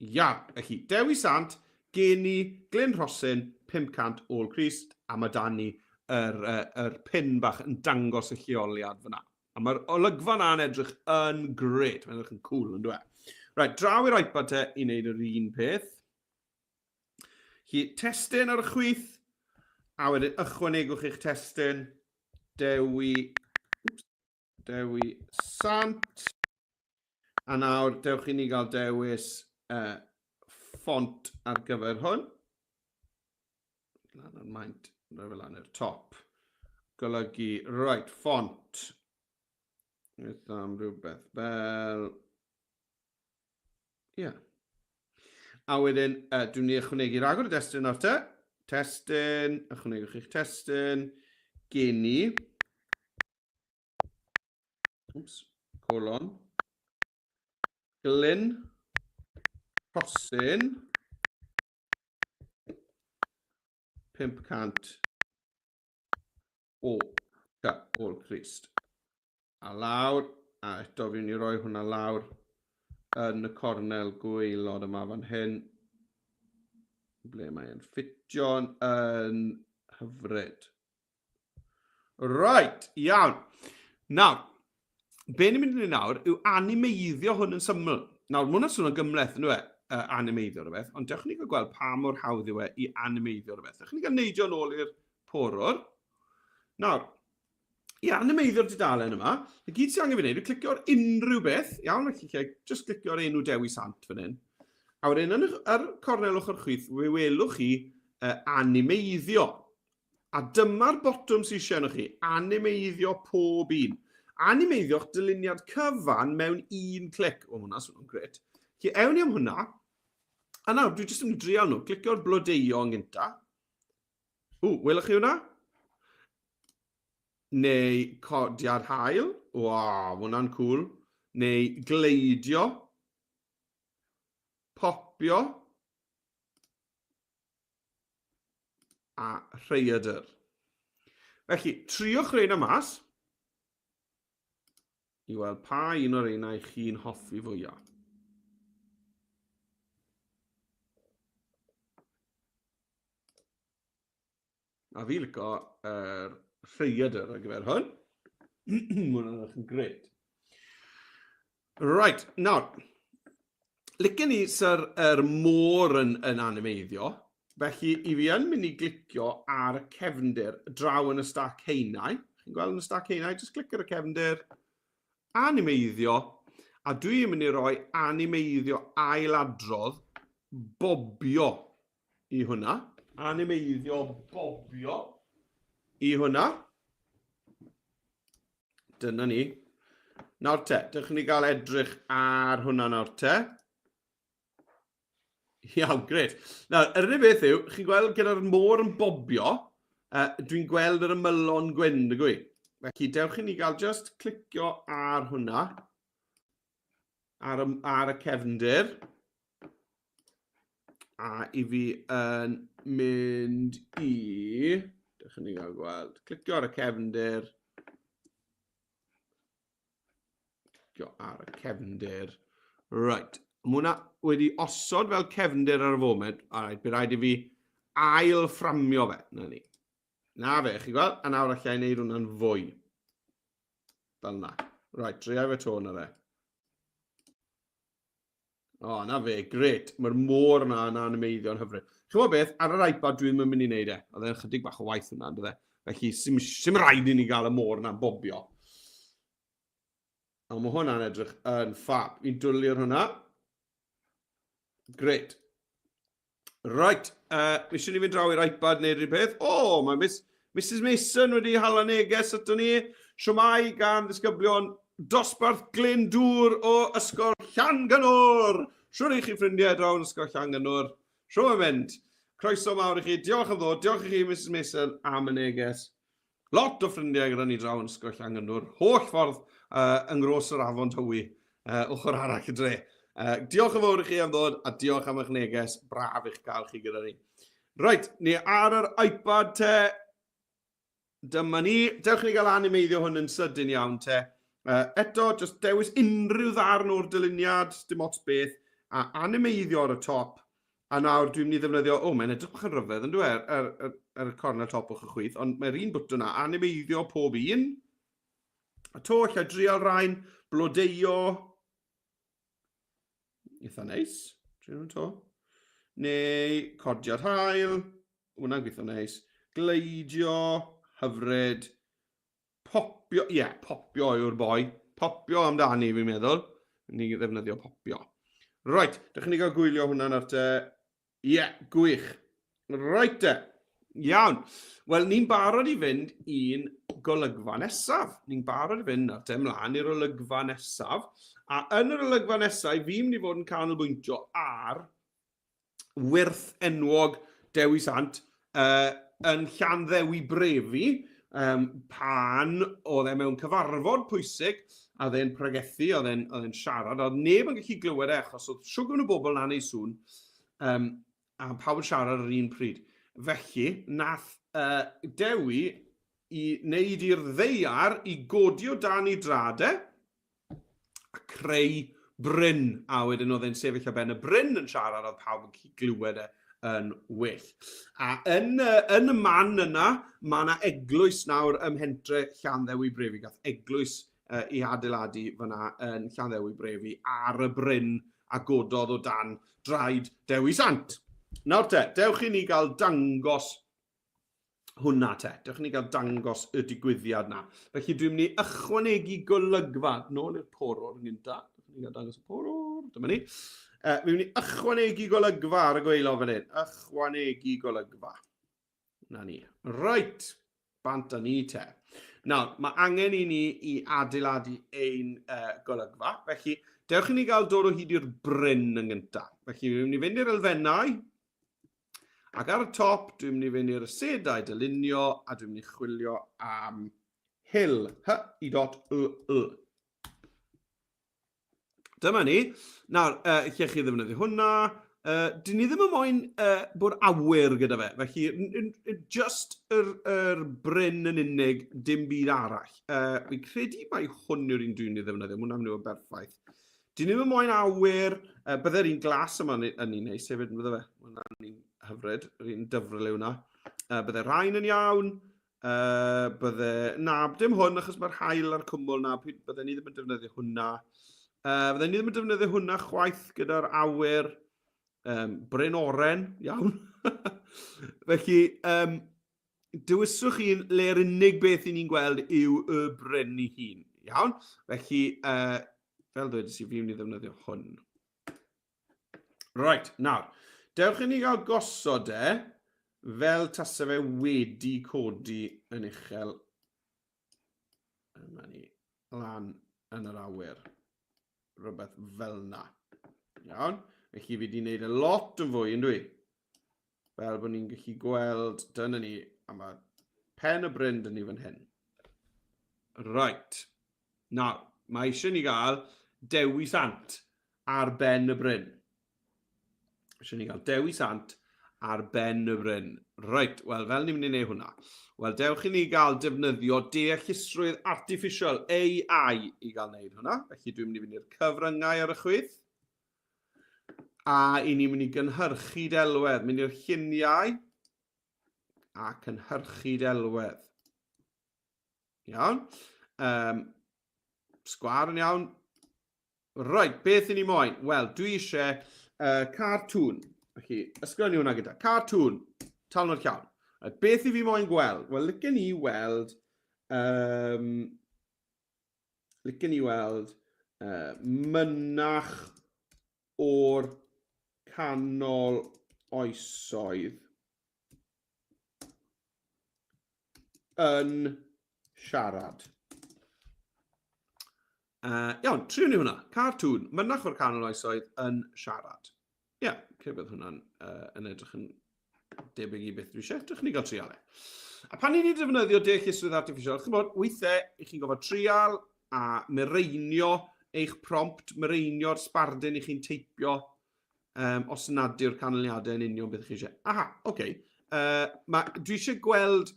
Ia, felly, Dewi Sant, geni, Glyn Rhosyn, 500 all creased, a mae dan ni yr pin bach yn dangos y lleoliad fyna. A mae'r olygfa na'n edrych yn gret, mae'n edrych yn cool, yn dweud. Right, draw i'r iPad te i wneud yr un peth. Testyn ar y chwith, a wedyn ychwanegwch eich testyn, Dewi Sant, a nawr dewch i ni gael dewis ffont ar gyfer hwn. Lan yn maint, roi fel lan i'r top. Golygu, right, ffont. Eith am rhywbeth fel... Ie. A wedyn, dwi'n ni ychwanegu ragor o destun ar te. Testun, ychwanegwch eich testun, geni, colon, Glyn Rhosyn, 500 all creased. A lawr, a eto fi'n ni roi hwnna lawr yn y cornel gwaelod yma fan hyn, ble mae'n ffitio'n yn hyfryd. Right, iawn. Nawr, be ni'n mynd i nawr yw animeiddio hwn yn syml. Nawr, mwyn sôn o gymleth yn animeiddio rhywbeth, ond dewch ni gael gweld pa mor hawdd yw i animeiddio rhywbeth. Dewch ni gael neidio nôl i'r porwr. Nawr, i animeiddio'r dudalen yma, y gyd sy'n angen fi wneud yw clicio'r unrhyw beth, iawn, felly just clicio'r enw Dewi Sant fan hyn. A wedyn yn yr cornel ochr chwith, fe welwch chi animeiddio. A dyma'r botwm sy'n eisiau chi, animeiddio pob un. Animeiddio'ch dyluniad cyfan mewn un clic. O, hwnna swn yn gret. Felly, ewn ni am hwnna. A nawr, dwi jyst yn drial nhw. Clicio'r blodeuo yn gynta. Welwch chi hwnna? Neu codiad hael. Waw, hwnna'n cool. Neu gleidio. Popio. A rhaeadr. Felly, triwch rhain am mas. I weld pa un o'r un eich chi'n hoffi fwyaf. A fi licio rhaeadr ar gyfer hwn. Hwna'n edrych yn gred. Right, nawr, licen ni sy'r môr yn animeiddio. Felly, i fi yn mynd i glicio ar y cefndir draw yn y stac heinau. Chi'n gweld yn y stac heinau? Just clic ar y cefndir, animeiddio, a dwi'n mynd i roi animeiddio ailadrodd bobio i hwnna. Animeiddio bobio i hwnna. Dyna ni. Nawr te, dych ni gael edrych ar hwnna nawr te. Iawn, gred. Nawr, yr unig beth yw, chi'n gweld gyda'r môr yn bobio, dwi'n gweld yr ymylon gwyn, dy gwy. Felly, dewch i ni gael just clicio ar hwnna, ar y cefndir. A i fi yn mynd i, dych ni gael gweld, clicio ar y cefndir. Clicio ar y cefndir. Right. Mae hwnna wedi osod fel cefndir ar y foment. Alright, bydd rhaid i fi ail fframio fe. Na fe, chi gweld? A nawr allai wneud hwnna'n fwy. Fel na. Right, driau fe to na fe. O, na fe, gret. Mae'r môr yna yn animeiddio'n hyfryd. Chi'n gwybod beth, ar yr iPad dwi'n mynd i wneud e. Oedd e'n chydig bach o waith hwnna, dwi e. Felly, sim rhaid i ni gael y môr yna'n bobio. A mae hwnna'n edrych yn ffab. Fi'n dwlu'r hwnna. Gret. Right, eisiau ni fynd draw i'r iPad neu rhywbeth. O, mae Mrs Mason wedi hala neges ato ni. Siwmai gan ddisgyblion dosbarth Glyn Dŵr o Ysgol Llangynwr. Siwr i chi ffrindiau draw yn Ysgol Llangynwr. Siwr yn mynd. Croeso mawr i chi. Diolch am ddod. Diolch i chi, Mrs Mason, am y neges. Lot o ffrindiau gyda ni draw yn Ysgol Llangynwr. Holl ffordd yng Nghros yr Afon Dewi. Ochr arall y dre. Diolch yn fawr i chi am ddod a diolch am eich neges. Braf i'ch gael chi gyda ni. Right, ni ar yr iPad te. Dyma ni. Dewch ni gael animeiddio hwn yn sydyn iawn te. Eto, just dewis unrhyw ddarn o'r dyluniad, dim ots beth, a animeiddio ar y top. A nawr dwi'n mynd i ddefnyddio, mae'n edrych bach yn ryfedd, yn dwi ar y cornel top o'ch y chwith, ond mae'r un bwtwn yna, animeiddio pob un. A to, lle drial rhain, blodeio. Eitha neis, drial to. Neu codiad hael, hwnna'n gweithio neis. Gleidio, hyfryd. Popio, popio yw'r boi. Popio amdani, fi'n meddwl. Ni ddefnyddio popio. Right, dych ni gael gwylio hwnna nawr te. Gwych. Right te. Iawn. Wel, ni'n barod i fynd i'n golygfa nesaf. Ni'n barod i fynd nawr te ymlaen i'r olygfa nesaf. A yn yr olygfa nesaf, fi'n mynd i fod yn canolbwyntio ar wyrth enwog Dewi Sant yn Llanddewi Brefi. Pan oedd e mewn cyfarfod pwysig a oedd e'n pregethu, oedd e'n siarad, oedd neb yn gallu glywed e achos oedd siwgr o bobl na'n ei sŵn a pawb yn siarad ar yr un pryd. Felly, nath Dewi i wneud i'r ddeiar i godio dan i dradau a creu bryn. A wedyn oedd e'n sefyll ar ben y bryn yn siarad, oedd pawb yn gallu glywed e yn well. A yn y man yna, mae yna eglwys nawr ym Mhentre Llanddewi Brefi. Gath eglwys i adeiladu fyna yn Llanddewi Brefi ar y bryn a gododd o dan draed Dewi Sant. Nawr te, dewch i ni gael dangos hwnna te. Dewch i ni gael dangos y digwyddiad na. Felly dwi'n mynd i ychwanegu golygfa. Nôl i'r poror yn gynta. Dewch i ni gael dangos y poror. Dyma ni. Fi'n mynd i ychwanegu golygfa ar y gweilo fan hyn. Ychwanegu golygfa. Na ni. Right. Bant a ni te. Nawr, mae angen i ni i adeiladu ein golygfa. Felly, Dewch i ni gael dod o hyd i'r bryn yn gyntaf. Felly, dwi'n mynd i fynd i'r elfennau. Ac ar y top, dwi'n mynd i fynd i'r asedau dylunio a dwi'n mynd i chwilio am hill. H-I-L-L. Dyma ni. Nawr, lle chi ddefnyddio hwnna. Dyn ni ddim yn moyn bod awyr gyda fe. Felly, just yr bryn yn unig, dim byd arall. Fi'n credu mai hwn yw'r un dwi'n ei ddefnyddio. Hwna'n mynd o berffaith. Dyn ni ddim yn moyn awyr. Byddai'r un glas yma yn ei neis hefyd, bydde fe. Hwna'n un hyfryd, yr un dyfrol yw hwnna. Byddai'r rhain yn iawn. Na, dim hwn, achos mae'r hael a'r cwmwl na. Byddai ni ddim yn defnyddio hwnna. Byddai ni ddim yn defnyddio hwnna chwaith gyda'r awyr. Bryn oren, iawn. Felly, dywyswch chi'n le'r unig beth i ni'n gweld yw y bryn i hun. Iawn. Felly, fel dweud, fi wni ddefnyddio hwn. Right, nawr. Dewch i ni gael gosod fel tasa fe wedi codi yn uchel. Yma ni, lan yn yr awyr. Rhywbeth fel na. Iawn. Felly fi wedi gwneud y lot yn fwy, ynddo i? Fel bod ni'n gallu gweld, dyna ni, a mae pen y bryn dyn ni fan hyn. Right. Nawr, mae eisiau ni gael Dewi sant ar ben y bryn. Eisiau ni gael Dewi sant ar ben y bryn. Right, wel, fel ni'n mynd i wneud hwnna. Wel, dewch i ni gael defnyddio deallusrwydd artificial AI i gael wneud hwnna. Felly dwi'n mynd i fynd i'r cyfryngau ar y chwith. A i ni'n mynd i gynhyrchu delwedd. Mynd i'r lluniau a cynhyrchu delwedd. Iawn. Sgwar yn iawn. Right, beth i ni moyn? Wel, dwi eisiau cartoon. Felly, ysgrifennu hwnna gyda. Cartoon. Talnod llawn. Beth i fi moyn gweld? Wel, licen i weld mynach o'r canol oesoedd yn siarad. Iawn, triwn ni hwnna. Cartoon, mynach o'r canol oesoedd yn siarad. Ie, bydd hwnna'n yn edrych yn debyg i beth dwi eisiau. Dych ni gael trial e. A pan ni'n defnyddio deallusrwydd artificial, chi'n bod, weithiau, i chi'n gofod trial a mireinio eich prompt, mireinio'r sbardun i chi'n teipio os nad yw'r canlyniadau yn union beth chi eisiau. Aha, oce. Dwi eisiau gweld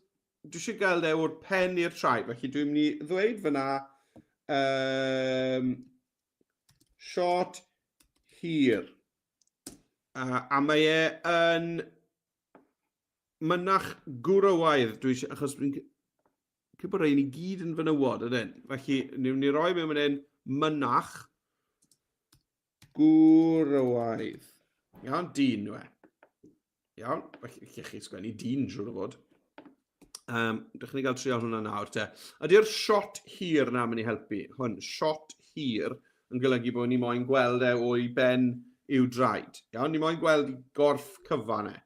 o'r pen i'r traed, felly dwi'n mynd i ddweud fyna shot here. A mae yn mynach gwrywaidd, achos dwi'n cyd bod rhaid i gyd yn fynywod ydyn. Felly, ni'n mynd i roi mewn yn mynach gwrywaidd. Iawn, dyn yw e. Iawn, felly chi sgwennu dyn drwy'r fod. Dych ni gael trial hwnna nawr te. Ydy'r shot here na mynd i helpu. Hwn, shot here yn golygu bod ni moyn gweld o'i ben i'w draed. Iawn, ni moyn gweld i gorff cyfan e.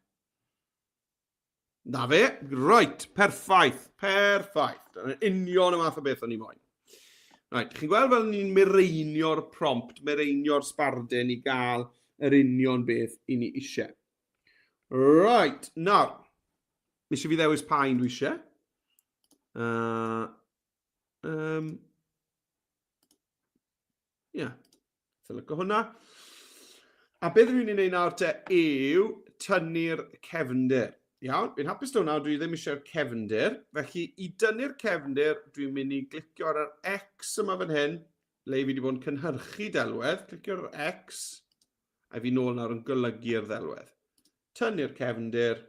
Na fe, right, perffaith. Dyna'n union y math o beth o'n i moyn. Right, chi'n gweld fel ni'n mireinio'r prompt, mireinio'r sbardun i gael yr union beth i ni eisiau. Right, nawr, eisiau fi ddewis pa'n dwi eisiau. Ie, ffilico hwnna. A beth dwi'n gwneud nawr te yw tynnu'r cefndir. Iawn, fi'n hapus da hwnna, dwi ddim eisiau'r cefndir. Felly, i dynnu'r cefndir, dwi'n mynd i glicio ar yr X yma fan hyn, le fi wedi bod yn cynhyrchu delwedd. Clicio ar yr X, a fi nôl nawr yn golygu'r ddelwedd. Tynnu'r cefndir,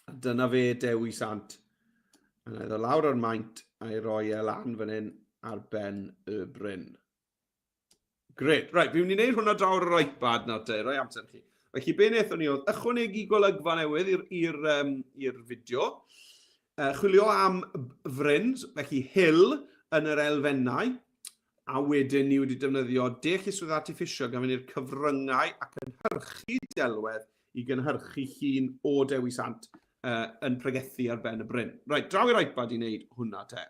a dyna fe Dewi sant. A na iddo lawr o'r maint, a'i roi e lan fan hyn ar ben y bryn. Gret. Right, fi'n mynd i wneud hwnna drawr yr iPad nawr te, roi amser chi. Felly, be wnaethon ni oedd ychwanegu golygfa newydd i'r fideo. Chwilio am fryns, felly hill yn yr elfennau. A wedyn ni wedi defnyddio deallusrwydd artificial gan fynd i'r cyfryngau ac cynhyrchu delwedd i gynhyrchu llun o Dewi sant yn pregethu ar ben y bryn. Right, draw i'r iPad i wneud hwnna te.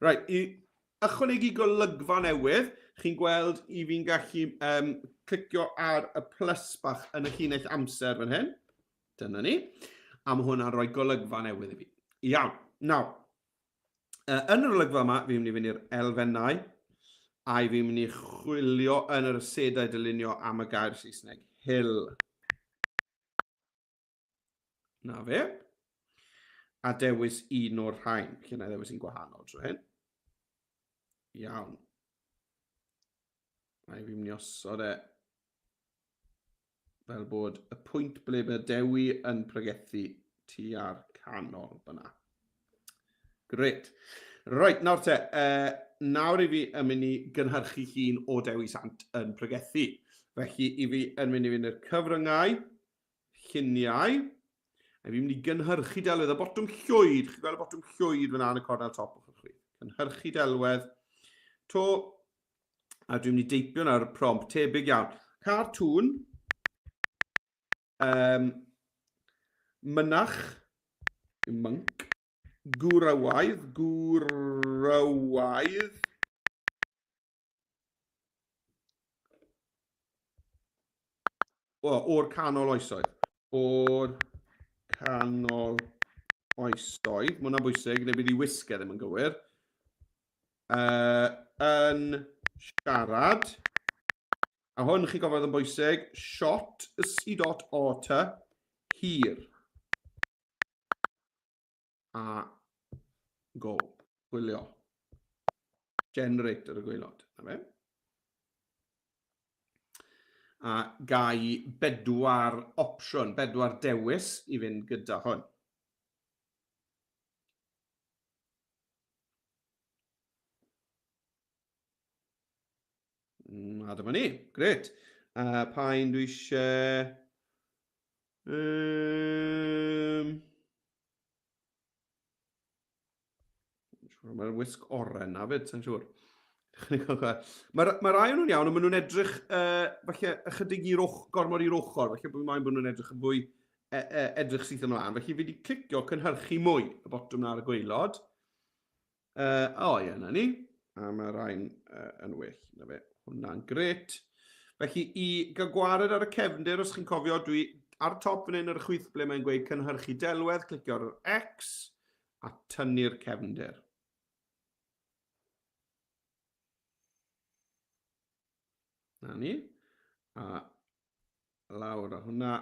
Right, ychwanegu golygfa newydd, chi'n gweld I fi'n gallu clicio ar y plus bach yn y llinell amser fan hyn. Dyna ni. A mae hwnna'n rhoi golygfa newydd I fi. Iawn. Nawr, yn yr olygfa yma, fi'n mynd I fynd i'r elfennau, a fi'n mynd I chwilio yn yr asedau dylunio am y gair Saesneg. Hill. Na fe. A dewis un o'r rhain. Felly na ddewis un gwahanol drwy hyn. Iawn. A fi'n mynd I osod fel bod y pwynt ble mae Dewi yn pregethu tu ar canol fyna. Gret. Right, nawr te, nawr I fi yn mynd I gynhyrchu llun o Dewi Sant yn pregethu. Felly I fi yn mynd I fynd i'r cyfryngau, lluniau, a fi'n mynd I gynhyrchu delwedd y botwm llwyd. Chi'n gweld y botwm llwyd fyna yn y cornel top o'ch chi. Gynhyrchu delwedd. To, a dwi'n mynd I deipio nawr prompt tebyg iawn. Cartŵn, mynach, monk, gwrywaidd, o'r canol oesoedd. O'r canol oesoedd. Mae hwnna'n bwysig, neu bydd I wisgo ddim yn gywir. Yn siarad. A hwn chi'n gofod yn bwysig. Shot, C.auto, hir. A go. Gwylio. Generator y gwaelod. A gai 4 opsiwn, 4 dewis I fynd gyda hwn. A dyma ni, gret. Pa'n dwi eisiau... Mae'r wisg oren na fyd, sa'n siŵr. Mae rai nhw'n iawn, ond maen nhw'n edrych falle ychydig gormod i'r ochr, falle bod maen nhw'n edrych yn fwy edrych sydd yn ymlaen. Felly fi wedi clicio cynhyrchu mwy y botwm na ar y gwaelod. Ie, na ni. A mae rhain yn well. Na fe, hwnna'n gret. Felly I gael gwared ar y cefndir, os chi'n cofio, dwi ar y top fan hyn yr chwith ble mae'n gweud cynhyrchu delwedd, clicio ar yr X a tynnu'r cefndir. Na ni. A lawr a hwnna.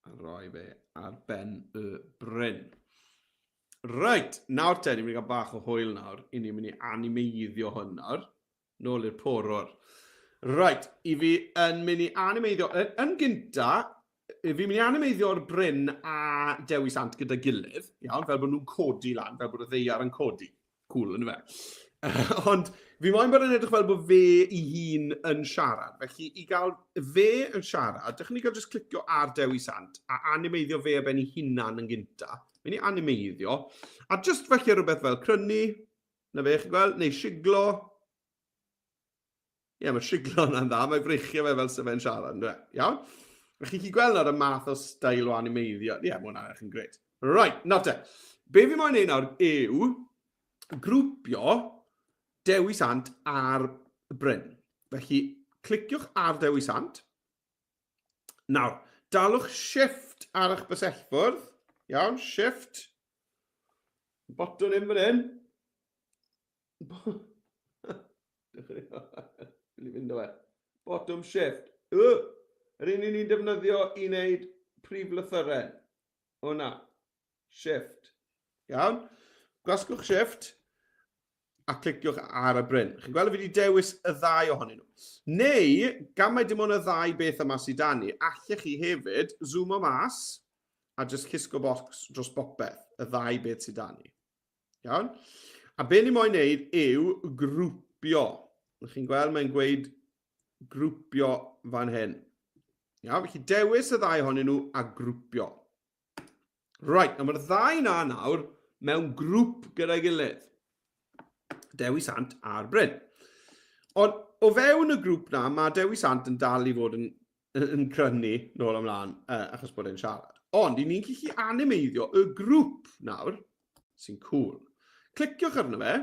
A rhoi fe ar ben y bryn. Right, nawr te, ni'n mynd I gael bach o hwyl nawr. I ni'n mynd I animeiddio hwn nawr. Nôl i'r porwr. Right, I fi yn mynd I animeiddio. Yn gynta, fi'n mynd I animeiddio'r bryn a Dewi Sant gyda gilydd. Iawn, fel bod nhw'n codi lan, fel bod y ddeiar yn codi. Cool, yn y fe. Ond fi moyn bod yn edrych fel bod fe I hun yn siarad. Felly I gael fe yn siarad, dechrau ni gael just clicio ar Dewi Sant a animeiddio fe a ben I hunan yn gynta. Mynd I animeiddio. A just felly rhywbeth fel crynu, na fe chi'n gweld, neu siglo. Ie, mae siglo yna'n dda, mae freichio fe fel sef e'n siarad, ynddo fe? Iawn? Felly chi'n gweld nawr y math o stael o animeiddio. Ie, mae hwnna'n edrych yn gret. Right, nawr te. Be fi moyn neud nawr yw grwpio Dewi Sant ar bryn. Felly, cliciwch ar Dewi Sant. Nawr, dalwch shift ar eich bysellfwrdd. Iawn, shift. Botwn yn fan hyn. Bottom shift. Yr un ni'n defnyddio I wneud prif lythyren. Hwna. Shift. Iawn. Gwasgwch shift. A cliciwch ar y bryn. Chi'n gweld fi wedi dewis y ddau ohonyn nhw. Neu, gan mai dim ond y ddau beth yma sydd da ni, allech chi hefyd zoomo mas a just cysgo bocs dros bopeth, y ddau beth sydd da ni. Iawn? A be ni moyn neud yw grwpio. Chi'n gweld mae'n gweud grwpio fan hyn. Iawn? Felly dewis y ddau ohonyn nhw a grwpio. Right, a mae'r ddau na nawr mewn grŵp gyda'i gilydd. Dewi Sant a'r bryn. Ond o fewn y grŵp na, mae Dewi Sant yn dal I fod yn crynu nôl ymlaen achos bod e'n siarad. Ond I ni'n gallu animeiddio y grŵp nawr, sy'n cool. Cliciwch arno fe,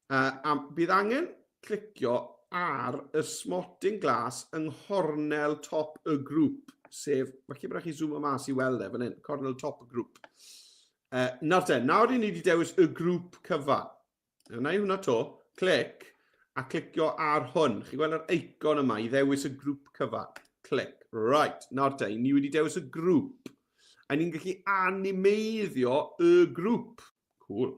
A bydd angen clicio ar y smotting glas yng nghornel top y grŵp, sef, falle bod chi zoom mas I weld fan hyn, cornel top y grŵp. Nawr ni wedi dewis y grŵp cyfan. Yna I hwnna to, clic, a clicio ar hwn. Chi gweld yr eicon yma I ddewis y grŵp cyfan. Clic. Right. Nawr ni wedi dewis y grŵp. A ni'n gallu animeiddio y grŵp. Cool.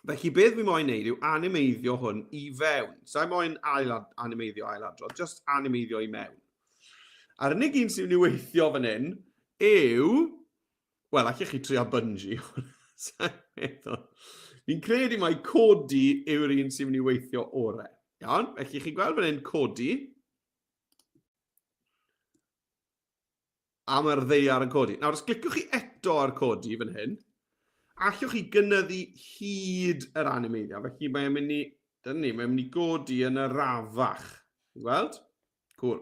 Felly beth fi moyn neud yw animeiddio hwn I fewn. Sa'i moyn animeiddio ailadrodd, just animeiddio I mewn. A'r unig un sy'n mynd I weithio fan hyn yw... Wel, allech chi trio bungee. Fi'n credu mai codi yw'r un sy'n mynd I weithio orau. Iawn, felly chi gweld fan hyn codi. A mae'r ddeiar yn codi. Nawr, os gliciwch chi eto ar codi fan hyn, allwch chi gynyddu hyd yr animeiddio. Felly mae'n mynd I godi yn y rafach. Chi'n gweld? Cool.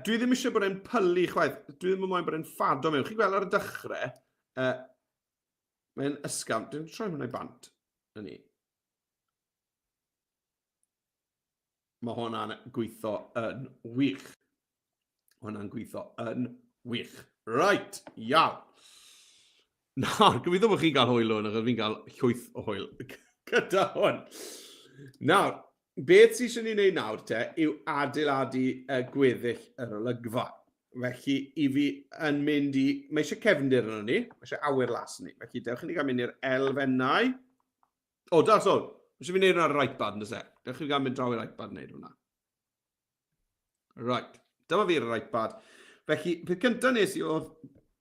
Dwi ddim eisiau bod e'n pylu chwaith. Dwi ddim yn moyn bod e'n ffado mewn. Chi'n gweld ar y dechrau, mae'n ysgam. Dwi'n troi hwnna I bant. Yni. Mae hwnna'n gweithio yn wych. Hwnna'n gweithio yn wych. Right, iawn. Nawr, gobeithio bod chi'n cael hwyl o'n achos fi'n cael llwyth o hwyl gyda hwn. Nawr, beth sy'n eisiau ni wneud nawr yw adeiladu gweddill yr olygfa. Felly, I fi yn mynd I... Mae eisiau cefndir yno ni, mae eisiau awyr las ni. Felly, dewch i ni gael mynd i'r elfennau. O, that's all. Mae eisiau fi wneud hwnna ar yr iPad yn y sec. Dewch i gael mynd draw i'r iPad wneud hwnna. Right, dyma fi'r iPad. Felly, beth cyntaf nes I oedd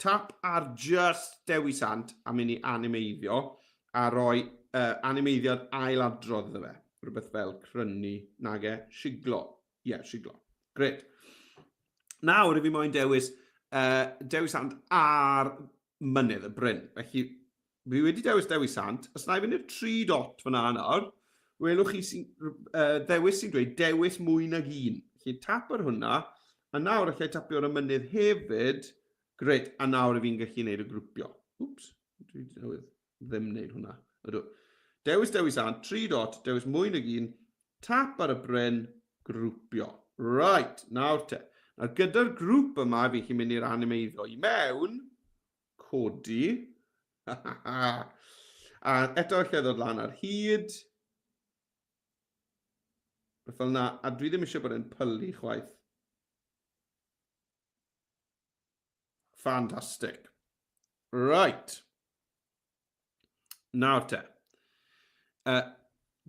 tap ar just Dewi Sant a mynd I animeiddio a roi animeiddiad ailadrodd iddo fe. Rhywbeth fel crynu, nage, siglo. Siglo. Gret. Nawr, fi moyn dewis Dewi Sant ar mynydd y bryn. Felly, fi wedi dewis Dewi Sant. Os na I fynd i'r 3 dot fyna nawr, welwch chi ddewis sy'n dweud dewis mwy nag un. Felly, tap ar hwnna, a nawr allai tapio ar y mynydd hefyd. Gret, a nawr fi'n gallu gwneud y grwpio. Oops, dwi ddim wneud hwnna. Ydw. Dewis Dewi Sant, 3 dot, dewis mwy nag un, tap ar y bryn, grwpio. Right, nawr te. Nawr gyda'r grŵp yma, fi chi'n mynd i'r animeiddio I mewn, codi, a eto allai ddod lan ar hyd, fel na, a dwi ddim eisiau bod yn pylu chwaith. Fantastic. Right. Nawr te.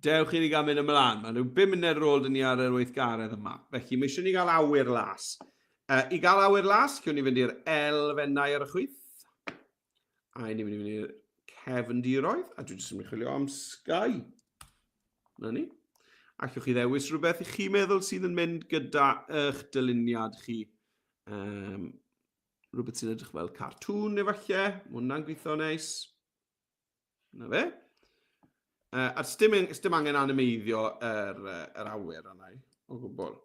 Dewch I ni gael mynd ymlaen. Mae nhw 5 munud ar ôl dyn ni ar yr weithgaredd yma. Felly, mae eisiau ni gael awyr las. I gael awyr las, cyn ni fynd i'r elfennau ar y chwyth. A ni mynd I fynd i'r cefndiroedd. A dwi jyst yn mynd chwilio am Sky. Na ni. Allwch chi ddewis rhywbeth I chi meddwl sydd yn mynd gyda eich dyluniad chi. Rhywbeth sy'n edrych fel cartŵn efallai. Mae hwnna'n gweithio neis. Na fe. A sdim angen animeiddio yr awyr yna o gwbl.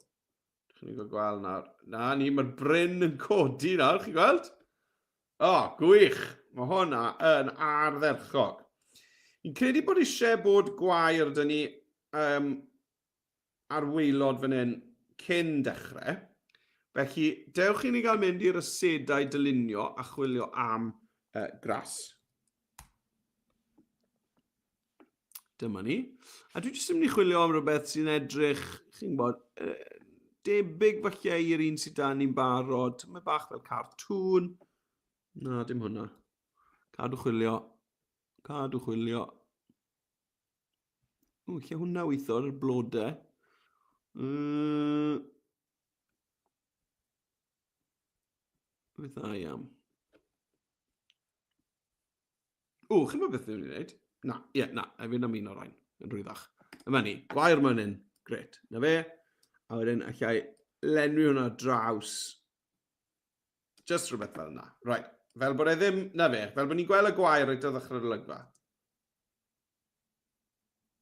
Chi'n ni'n gweld nawr. Na ni, mae'r bryn yn codi nawr, chi'n gweld? O, gwych. Mae hwnna yn ardderchog. Fi'n credu bod eisiau bod gwair dyn ni ar waelod fan hyn cyn dechrau. Felly, dewch I ni gael mynd i'r asedau dylunio a chwilio am gras. Dyma ni. A dwi jyst yn mynd I chwilio am rhywbeth sy'n edrych, chi'n gwybod, debyg falle i'r un sydd da ni'n barod. Mae bach fel cartŵn. Na, dim hwnna. Cadw chwilio. Cadw chwilio. O, lle hwnna weithio ar y blodau. Beth a I am. O, chi'n meddwl beth yw'n ei wneud? Na, na, a fi'n am un o'r ein, yn rwyddach. Yma ni, gwair myny'n, gret. Na fe, a wedyn allai lenwi hwnna draws. Just rhywbeth fel yna. Right, fel bod e ddim, na fe, fel bod ni'n gweld y gwair reit o ddechrau'r olygfa.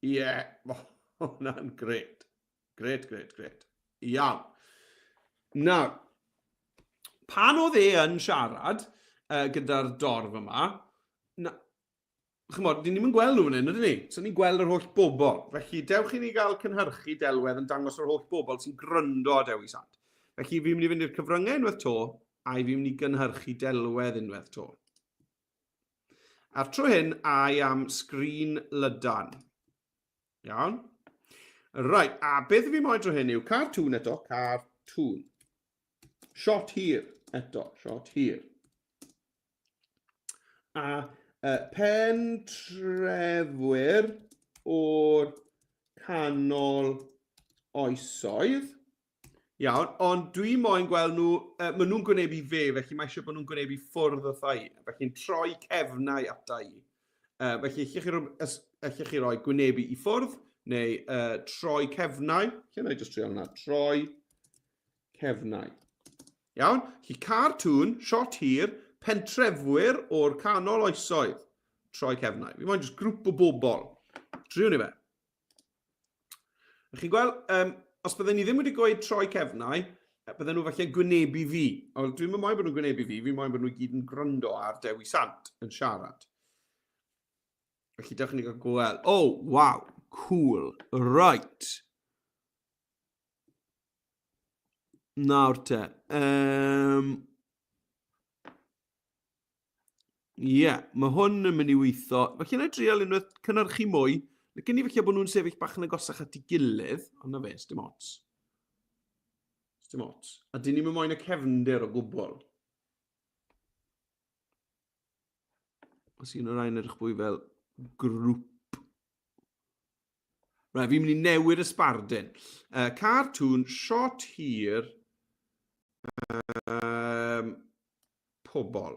Mae hwnna'n gret. Gret. Iawn. Nawr, pan oedd e yn siarad gyda'r dorf yma, chymod, dyn ni'n gweld nhw'n un, ydyn ni? So ni'n gweld yr holl bobl. Felly, dewch i ni gael cynhyrchu delwedd yn dangos yr holl bobl sy'n gryndo a Dewi Sant. Felly, fi'n mynd i fynd i'r cyfryngau unwaith to, a fi'n mynd i gynhyrchu delwedd unwaith to. A'r tro hyn, a am sgrin lydan. Iawn? Right, a beth fi'n moyn tro hyn yw cartŵn eto, cartŵn. Shot hir eto, shot hir. A pentrefwyr o'r canol oesoedd. Iawn, ond dwi moyn gweld nhw, maen nhw'n gwynebu fe, felly mae eisiau bod nhw'n gwynebu ffwrdd o thai. Felly'n troi cefnau ata i. Felly, allech chi roi gwynebu i ffwrdd, neu troi cefnau. Lle na i just trio hwnna? Troi cefnau. Iawn, felly cartŵn, shot hir, pentrefwyr o'r canol oesoedd. Troi cefnau. Fi moyn just grŵp o bobl. Triwn ni fe. Chi'n gweld, os bydden ni ddim wedi gweud troi cefnau, bydden nhw falle gwynebu fi. Ond dwi'n moyn bod nhw'n gwynebu fi, fi'n moyn bod nhw gyd yn gryndo ar Dewi Sant yn siarad. Felly dewch ni gael gweld. Oh, wow, cool. Right. Nawr te. Mae hwn yn mynd i weithio. Felly na drial unwaith cynhyrchu mwy. Gyn ni felly bod nhw'n sefyll bach yn agosach at ei gilydd, ond na fe, sdim ots. Sdim ots. A dyn ni'n moyn y cefndir o gwbl. Os un o'r rhain edrych fwy fel grŵp. Fi'n mynd i newid y sbardun. Cartŵn, shot hir, pobl.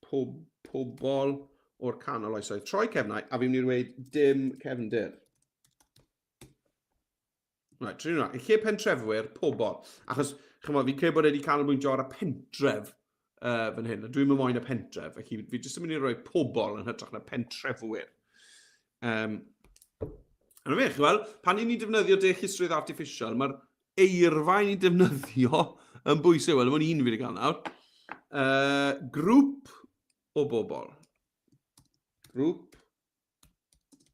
Pobl o'r canol oesoedd. Troi cefnau, a fi'n mynd i dweud dim cefndir. Right, trin hwnna. I lle pentrefwyr, pobl. Achos, chymod, fi'n credu bod wedi canolbwyntio ar y pentref fan hyn. Dwi'n mynd moyn y pentref. Felly, fi jyst yn mynd i roi pobl yn hytrach na pentrefwyr. Yn fe, chi weld, pan ni'n defnyddio dechistrydd artiffisial, mae'r eirfa ni'n defnyddio yn bwysig. Wel, mae'n un fi wedi cael nawr. Grŵp o bobl. Grŵp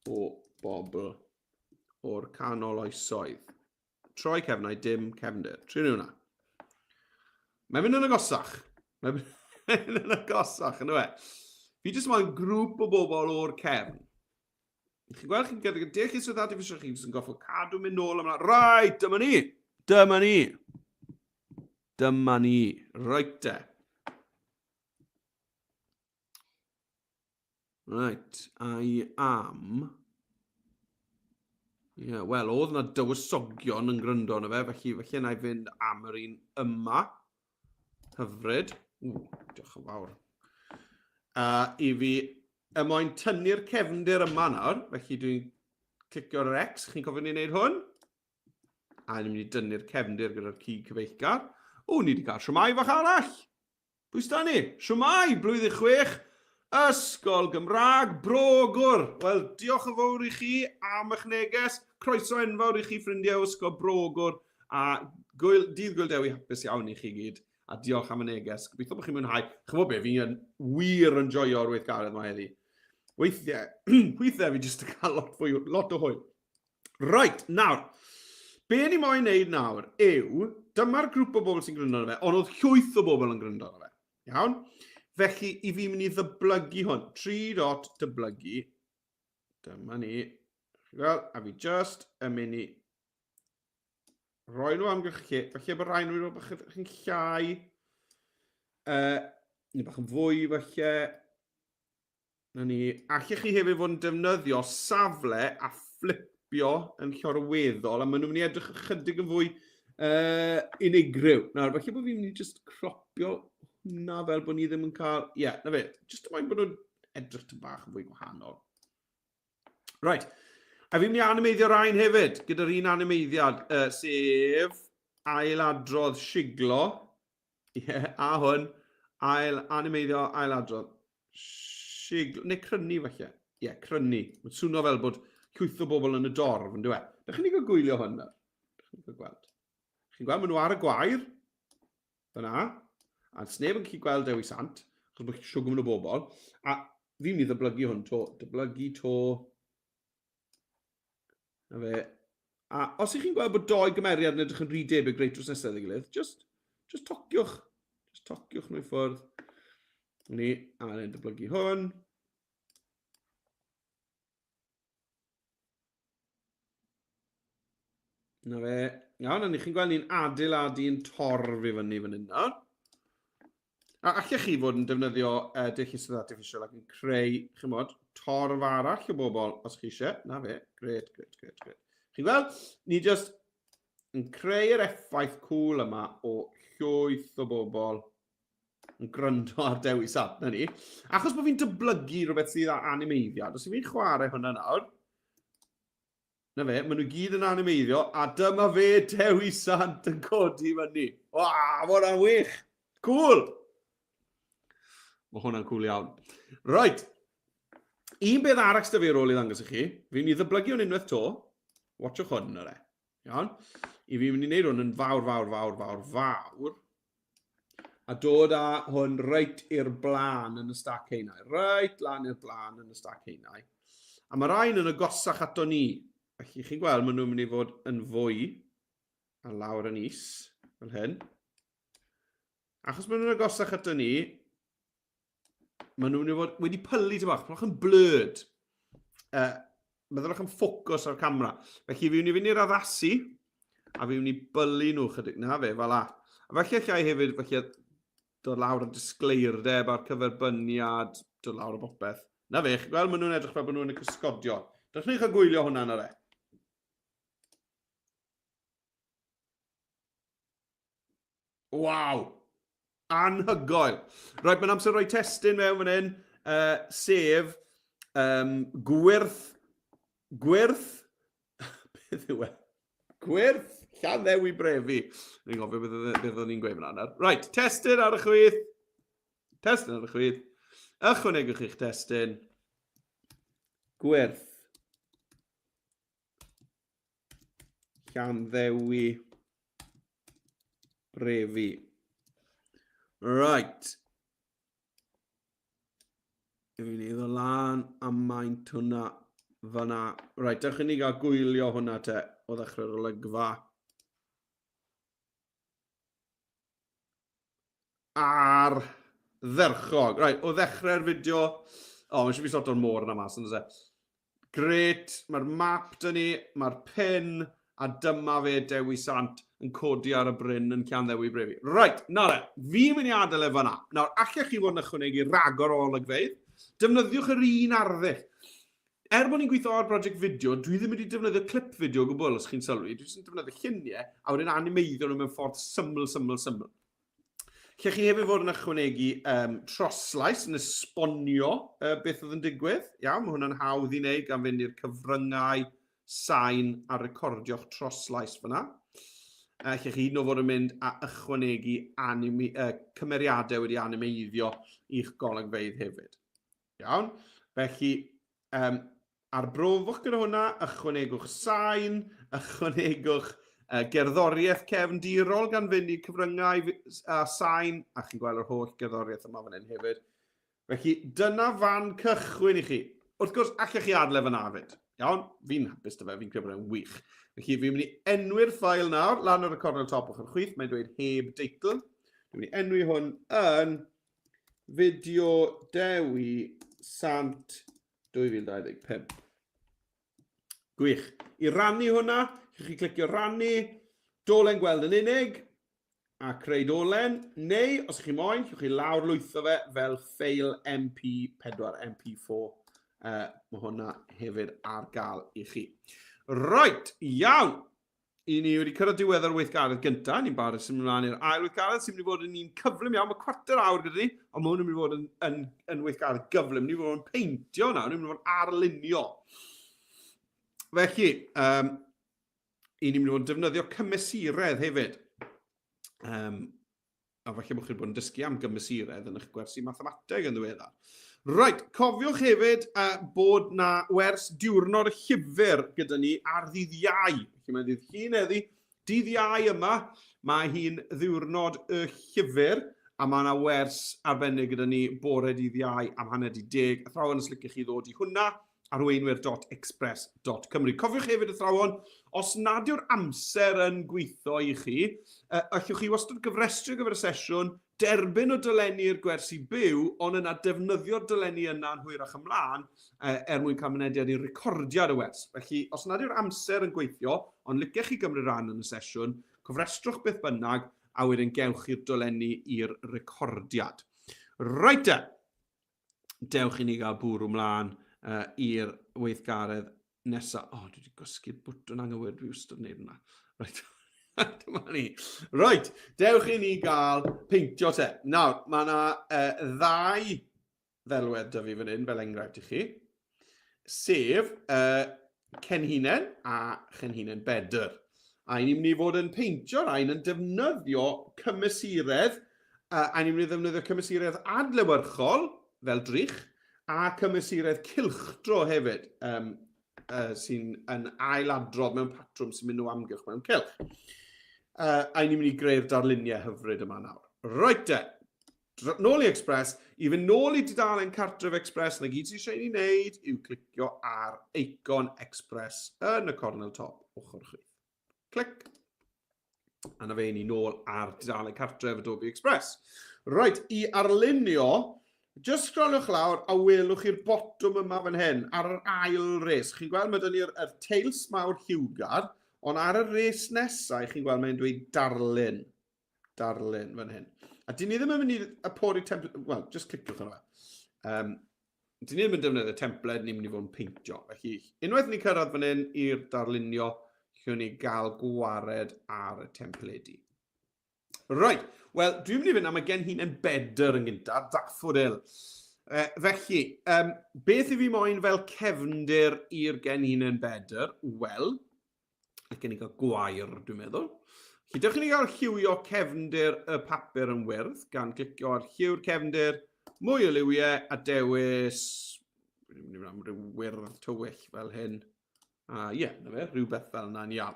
o bobl o'r canol oesoedd. Troi cefnau, dim cefndir. Trin hwnna. Mae'n mynd yn agosach. Mae'n mynd yn agosach, yn dweud. Fi jyst moyn grŵp o bobl o'r cefn. Chi'n gweld chi'n gyda'r dechistrydd artiffisial chi sy'n goffo cadw mynd nôl yma. Right, dyma ni. Dyma ni. Dyma ni. Right te. Right, I am... Wel, oedd yna dywysogion yn gryndo na fe, felly na i fynd am yr un yma. Hyfryd. Diolch yn fawr. I fi moyn tynnu'r cefndir yma nawr, felly dwi'n clicio ar yr X, chi'n cofio ni'n neud hwn? A ni'n mynd i dynnu'r cefndir gyda'r ci cyfeillgar. Ni wedi cael siwmai fach arall. Pwy sda ni? Siwmai, blwyddyn 6. Ysgol Gymraeg, Brogwr. Wel, diolch yn fawr i chi am eich neges. Croeso enfawr i chi ffrindiau Ysgol Brogwr. A Dydd Gŵyl Dewi hapus iawn i chi gyd. A diolch am y neges. Gobeithio bod chi'n mwynhau. Chymod be, fi'n wir yn joio'r weithgaredd mae heddi. Weithiau fi jyst yn cael lot o hwyl. Right, nawr. Be ni moyn wneud nawr yw, dyma'r grŵp o bobl sy'n gryndo na fe, ond oedd llwyth o bobl yn gryndo na fe. Iawn? Felly, i fi mynd i ddyblygu hwn. 3 dot dyblygu. Dyma ni. A fi just yn mynd i roi nhw amgylch lle. Felly, bod rhaid nhw'n bach yn llai. Neu bach yn fwy, felly. Allech chi hefyd fod yn defnyddio safle a flipio yn llorweddol. A maen nhw'n mynd i edrych ychydig yn fwy unigryw. Nawr, felly bod fi'n mynd i just cropio hwnna fel bod ni ddim yn cael... na fe, jyst yn bod nhw'n edrych ty bach yn fwy gwahanol. Right, a fi'n mynd i animeiddio rhain hefyd, gyda'r un animeiddiad, sef ailadrodd siglo. A hwn, animeiddio ailadrodd siglo, neu crynu falle. Crynu. Mae'n swnio fel bod llwyth o bobl yn y dorf, yn dweud. Dych chi'n ei gwylio hwn? Chi'n gweld, maen nhw ar y gwair. Fyna. A sneb yn gallu gweld Dewi Sant, achos bod chi'n siwgr yn y bobl. A Fi'n mynd i ddyblygu hwn to. Dyblygu to. Na fe. A os ych chi'n gweld bod doi gymeriad yn edrych yn rhy debyg reit drws nesaf ei gilydd, just tociwch. Just tociwch nhw i ffwrdd. Ni, a ni'n dyblygu hwn. Na fe. Iawn, a ni chi'n gweld ni'n adeiladu'n torf i fyny fan hyn nawr. A allech chi fod yn defnyddio deullysedd artificial ac yn creu, chymod, torf arall o bobl os chi eisiau. Na fe, gret. Chi'n gweld? Ni just yn creu'r effaith cwl yma o llwyth o bobl yn gryndo ar Dewi Sant, na ni. Achos bod fi'n dyblygu rhywbeth sydd â animeiddiad, os fi'n chwarae hwnna nawr, na fe, maen nhw gyd yn animeiddio, a dyma fe Dewi Sant yn codi fyny. Waa, ma hwnna'n wych. Cool. Mae hwnna'n cool iawn. Right. Un beth arall sydd fi ar ôl i ddangos i chi, fi'n i ddyblygu hwn unwaith to. Watchwch hwn yna. Iawn. I fi'n mynd i wneud hwn yn fawr. A dod â hwn reit i'r blaen yn y stac heinau. Reit lan i'r blaen yn y stac heinau. A mae rhain yn agosach ato ni. Felly chi'n gweld, maen nhw'n mynd i fod yn fwy a lawr yn is, fel hyn. Achos maen nhw'n agosach ato ni, maen nhw'n mynd i fod wedi pylu ty bach, byddwch yn blurred. Byddwch yn ffocws ar camera. Felly fi'n mynd i'r addasu, a fi'n mynd i bylu nhw chydig. Na fe, fel la. A felly allai hefyd, felly dod lawr y disgleirdeb a'r cyferbyniad, dod lawr y bopeth. Na fe, chi'n gweld maen nhw'n edrych fel bod nhw'n y cysgodion. Dych chi'n cael gwylio hwnna na re? Waw! Anhygoel. Roedd, mae'n amser rhoi testyn mewn fan hyn, sef Gwers, beth yw e? Gwers, Llun Dewi brefi. Ni'n gofio beth o'n i'n gweud fan hynny. Right, testyn ar y chwith. Ychwanegwch i'ch testyn. Gwers. Llun Dewi brefi. Right. Fi'n mynd i ddod lan a maint hwnna fyna. Right, dewch i ni gael gwylio hwnna te o ddechrau'r olygfa. Ar dderchog. Right, o ddechrau'r fideo. O, mae'n siŵr fi sort o'r môr yna mas, ynddo se. Gret, mae'r map dyn ni, mae'r pin, a dyma fe Dewi Sant yn codi ar y bryn yn Llun Dewi brefi. Right, nawr fi'n mynd i adael efo yna. Nawr, allech chi fod yn ychwanegu ragor o olygfeydd. Defnyddiwch yr un arddull. Bod ni'n gweithio ar brosiect fideo, dwi ddim wedi defnyddio clip fideo o gwbl, os chi'n sylwi. Dwi jyst yn defnyddio lluniau, a wedyn animeiddio nhw mewn ffordd syml. Lle chi hefyd fod yn ychwanegu troslais yn esbonio beth oedd yn digwydd. Iawn, mae hwnna'n hawdd i wneud gan fynd i'r cyfryngau, sain a recordio'ch troslais fyna. Lle chi hyd yn oed fod yn mynd a ychwanegu cymeriadau wedi animeiddio i'ch golygfeydd hefyd. Iawn. Felly, arbrofwch gyda hwnna, ychwanegwch sain, ychwanegwch gerddoriaeth cefndirol gan fynd i cyfryngau a sain, a chi'n gweld yr holl gerddoriaeth yma fan hyn hefyd. Felly, dyna fan cychwyn i chi. Wrth gwrs, allech chi adlef yna hefyd. Iawn, fi'n hapus dy fe, fi'n credu bod e'n wych. Felly, fi'n mynd i enwi'r ffail nawr, lan o'r recorder top o'ch yn chwith, mae'n dweud heb deitl. Fi'n mynd i enwi hwn yn fideo Dewi Sant 2025. Gwych. I rannu hwnna, chi clicio rannu, dolen gweld yn unig, a creu dolen, neu, os ych chi moyn, chi lawr lwytho fe fel ffeil MP4, MP4. Mae hwnna hefyd ar gael i chi. Right, iawn. I ni wedi cyrraedd diwedd o'r weithgaredd gyntaf. Ni'n barod sy'n mynd ymlaen i'r ail weithgaredd sy'n mynd i fod yn un cyflym iawn. Mae cwarter awr gyda ni, ond mae hwn yn mynd i fod yn weithgaredd gyflym. Ni'n mynd i fod yn peintio nawr, ni'n mynd i fod yn arlunio. Felly, i ni'n mynd i fod yn defnyddio cymesuredd hefyd. A falle bod chi'n bod yn dysgu am gymesuredd yn eich gwersi mathemateg yn ddiweddar. Right, cofiwch hefyd bod na wers diwrnod y llyfr gyda ni ar ddydd Iau. Felly mae ddydd Llun heddi, dydd Iau yma, mae hi'n ddiwrnod y llyfr, a mae yna wers arbennig gyda ni bore dydd Iau am hanner 10. Athrawon os licech chi ddod i hwnna arweinwyr.express.cymru. Cofiwch hefyd athrawon, os nad yw'r amser yn gweithio i chi, allwch chi wastad gyfrestru gyfer y sesiwn, derbyn o dylenni'r gwersi byw, ond yna defnyddio'r dylenni yna'n hwyrach ymlaen mwyn cael mynediad i'r recordiad y wers. Felly, os nad yw'r amser yn gweithio, ond licech chi gymryd rhan yn y sesiwn, cofrestrwch beth bynnag, a wedyn gewch chi'r dolenni i'r recordiad. Reit e, dewch i ni gael bwrw mlaen i'r weithgaredd nesaf. O, dwi wedi gosgu'r bwtwn anghywir, dwi wastad yn gwneud hwnna. Reit, dyma ni. Reit, dewch i ni gael peintio te. Nawr, mae yna ddau ddelwedd dy fi fan hyn, fel enghraifft i chi, sef cenhinen a chenhinen bedr. A ni'n mynd i fod yn peintio rhain yn defnyddio cymesuredd, a ni'n mynd i ddefnyddio cymesuredd adlewyrchol, fel drych, a cymesuredd cilchdro hefyd, sy'n yn ailadrodd mewn patrwm sy'n mynd o amgylch mewn cilch. A ni'n mynd i greu'r darluniau hyfryd yma nawr. Reit e, nôl i Express, i fynd nôl i dudalen cartref Express, na gyd sy'n eisiau ni wneud yw clicio ar eicon Express yn y cornel top ochr chwith. Clic. A na fe ni nôl ar dudalen cartref Adobe Express. Reit, i arlunio, just scrollwch lawr a welwch i'r botwm yma fan hyn, ar yr ail res. Chi'n gweld mae dyn ni'r teils mawr lliwgar, ond ar y res nesaf, chi'n gweld mae'n dweud darlun. Darlun fan hyn. A dyn ni ddim yn mynd i pori template, wel, just cliciwch yna fe. Dyn ni ddim yn defnyddio template, ni'n mynd i fod yn peintio. Felly, unwaith ni cyrraedd fan hyn i'r darlunio, llwn ni gael gwared ar y templedi. Right, wel, dwi'n mynd i fynd am y genhinen bedr yn gyntaf, daffodil. Felly, beth i fi moyn fel cefndir i'r genhinen bedr? Wel, ac gen i gael gwair, dwi'n meddwl. Felly, dewch i ni gael lliwio cefndir y papur yn wyrdd, gan clicio ar lliw'r cefndir, mwy o liwiau a dewis, dwi'n mynd i fynd am ryw wyrdd tywyll fel hyn. Ie, na fe, rhywbeth fel yna'n iawn.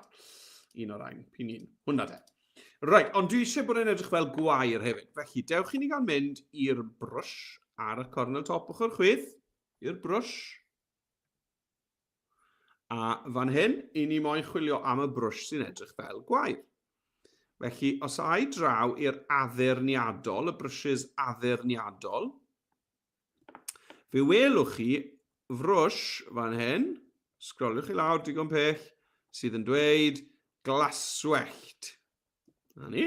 Un o'r ein, pinin. Hwna de. Reit, ond dwi eisiau bod yn edrych fel gwair hefyd. Felly, dewch i ni gael mynd i'r brwsh ar y cornel top ochr chwith. I'r brwsh. A fan hyn, i ni moyn chwilio am y brwsh sy'n edrych fel gwair. Felly, os ai draw i'r addurniadol, y brwsys addurniadol, fe welwch chi frwsh fan hyn, sgroliwch i lawr digon pell, sydd yn dweud glaswellt. Na ni.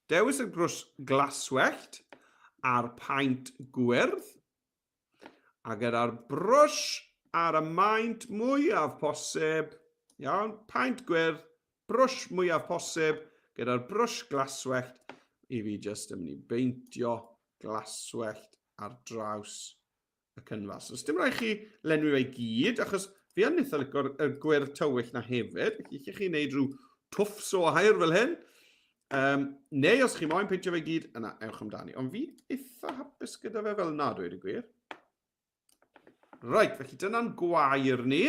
Dewis y brwsh glaswellt ar paent gwyrdd, a gyda'r brwsh ar y maint mwyaf posib, iawn, paent gwyrdd, brwsh mwyaf posib, gyda'r brwsh glaswellt, i fi jyst yn mynd i beintio glaswellt ar draws y cynfas. Os dim rhaid chi lenwi fe i gyd, achos fi yn eitha licio'r gwyrdd tywyll na hefyd. Felly chi'n gwneud rhyw twffs o air fel hyn. Neu os chi moyn peintio fe i gyd, yna, ewch amdani. Ond fi eitha hapus gyda fe fel na, dweud y gwir. Reit, felly dyna'n gwair ni.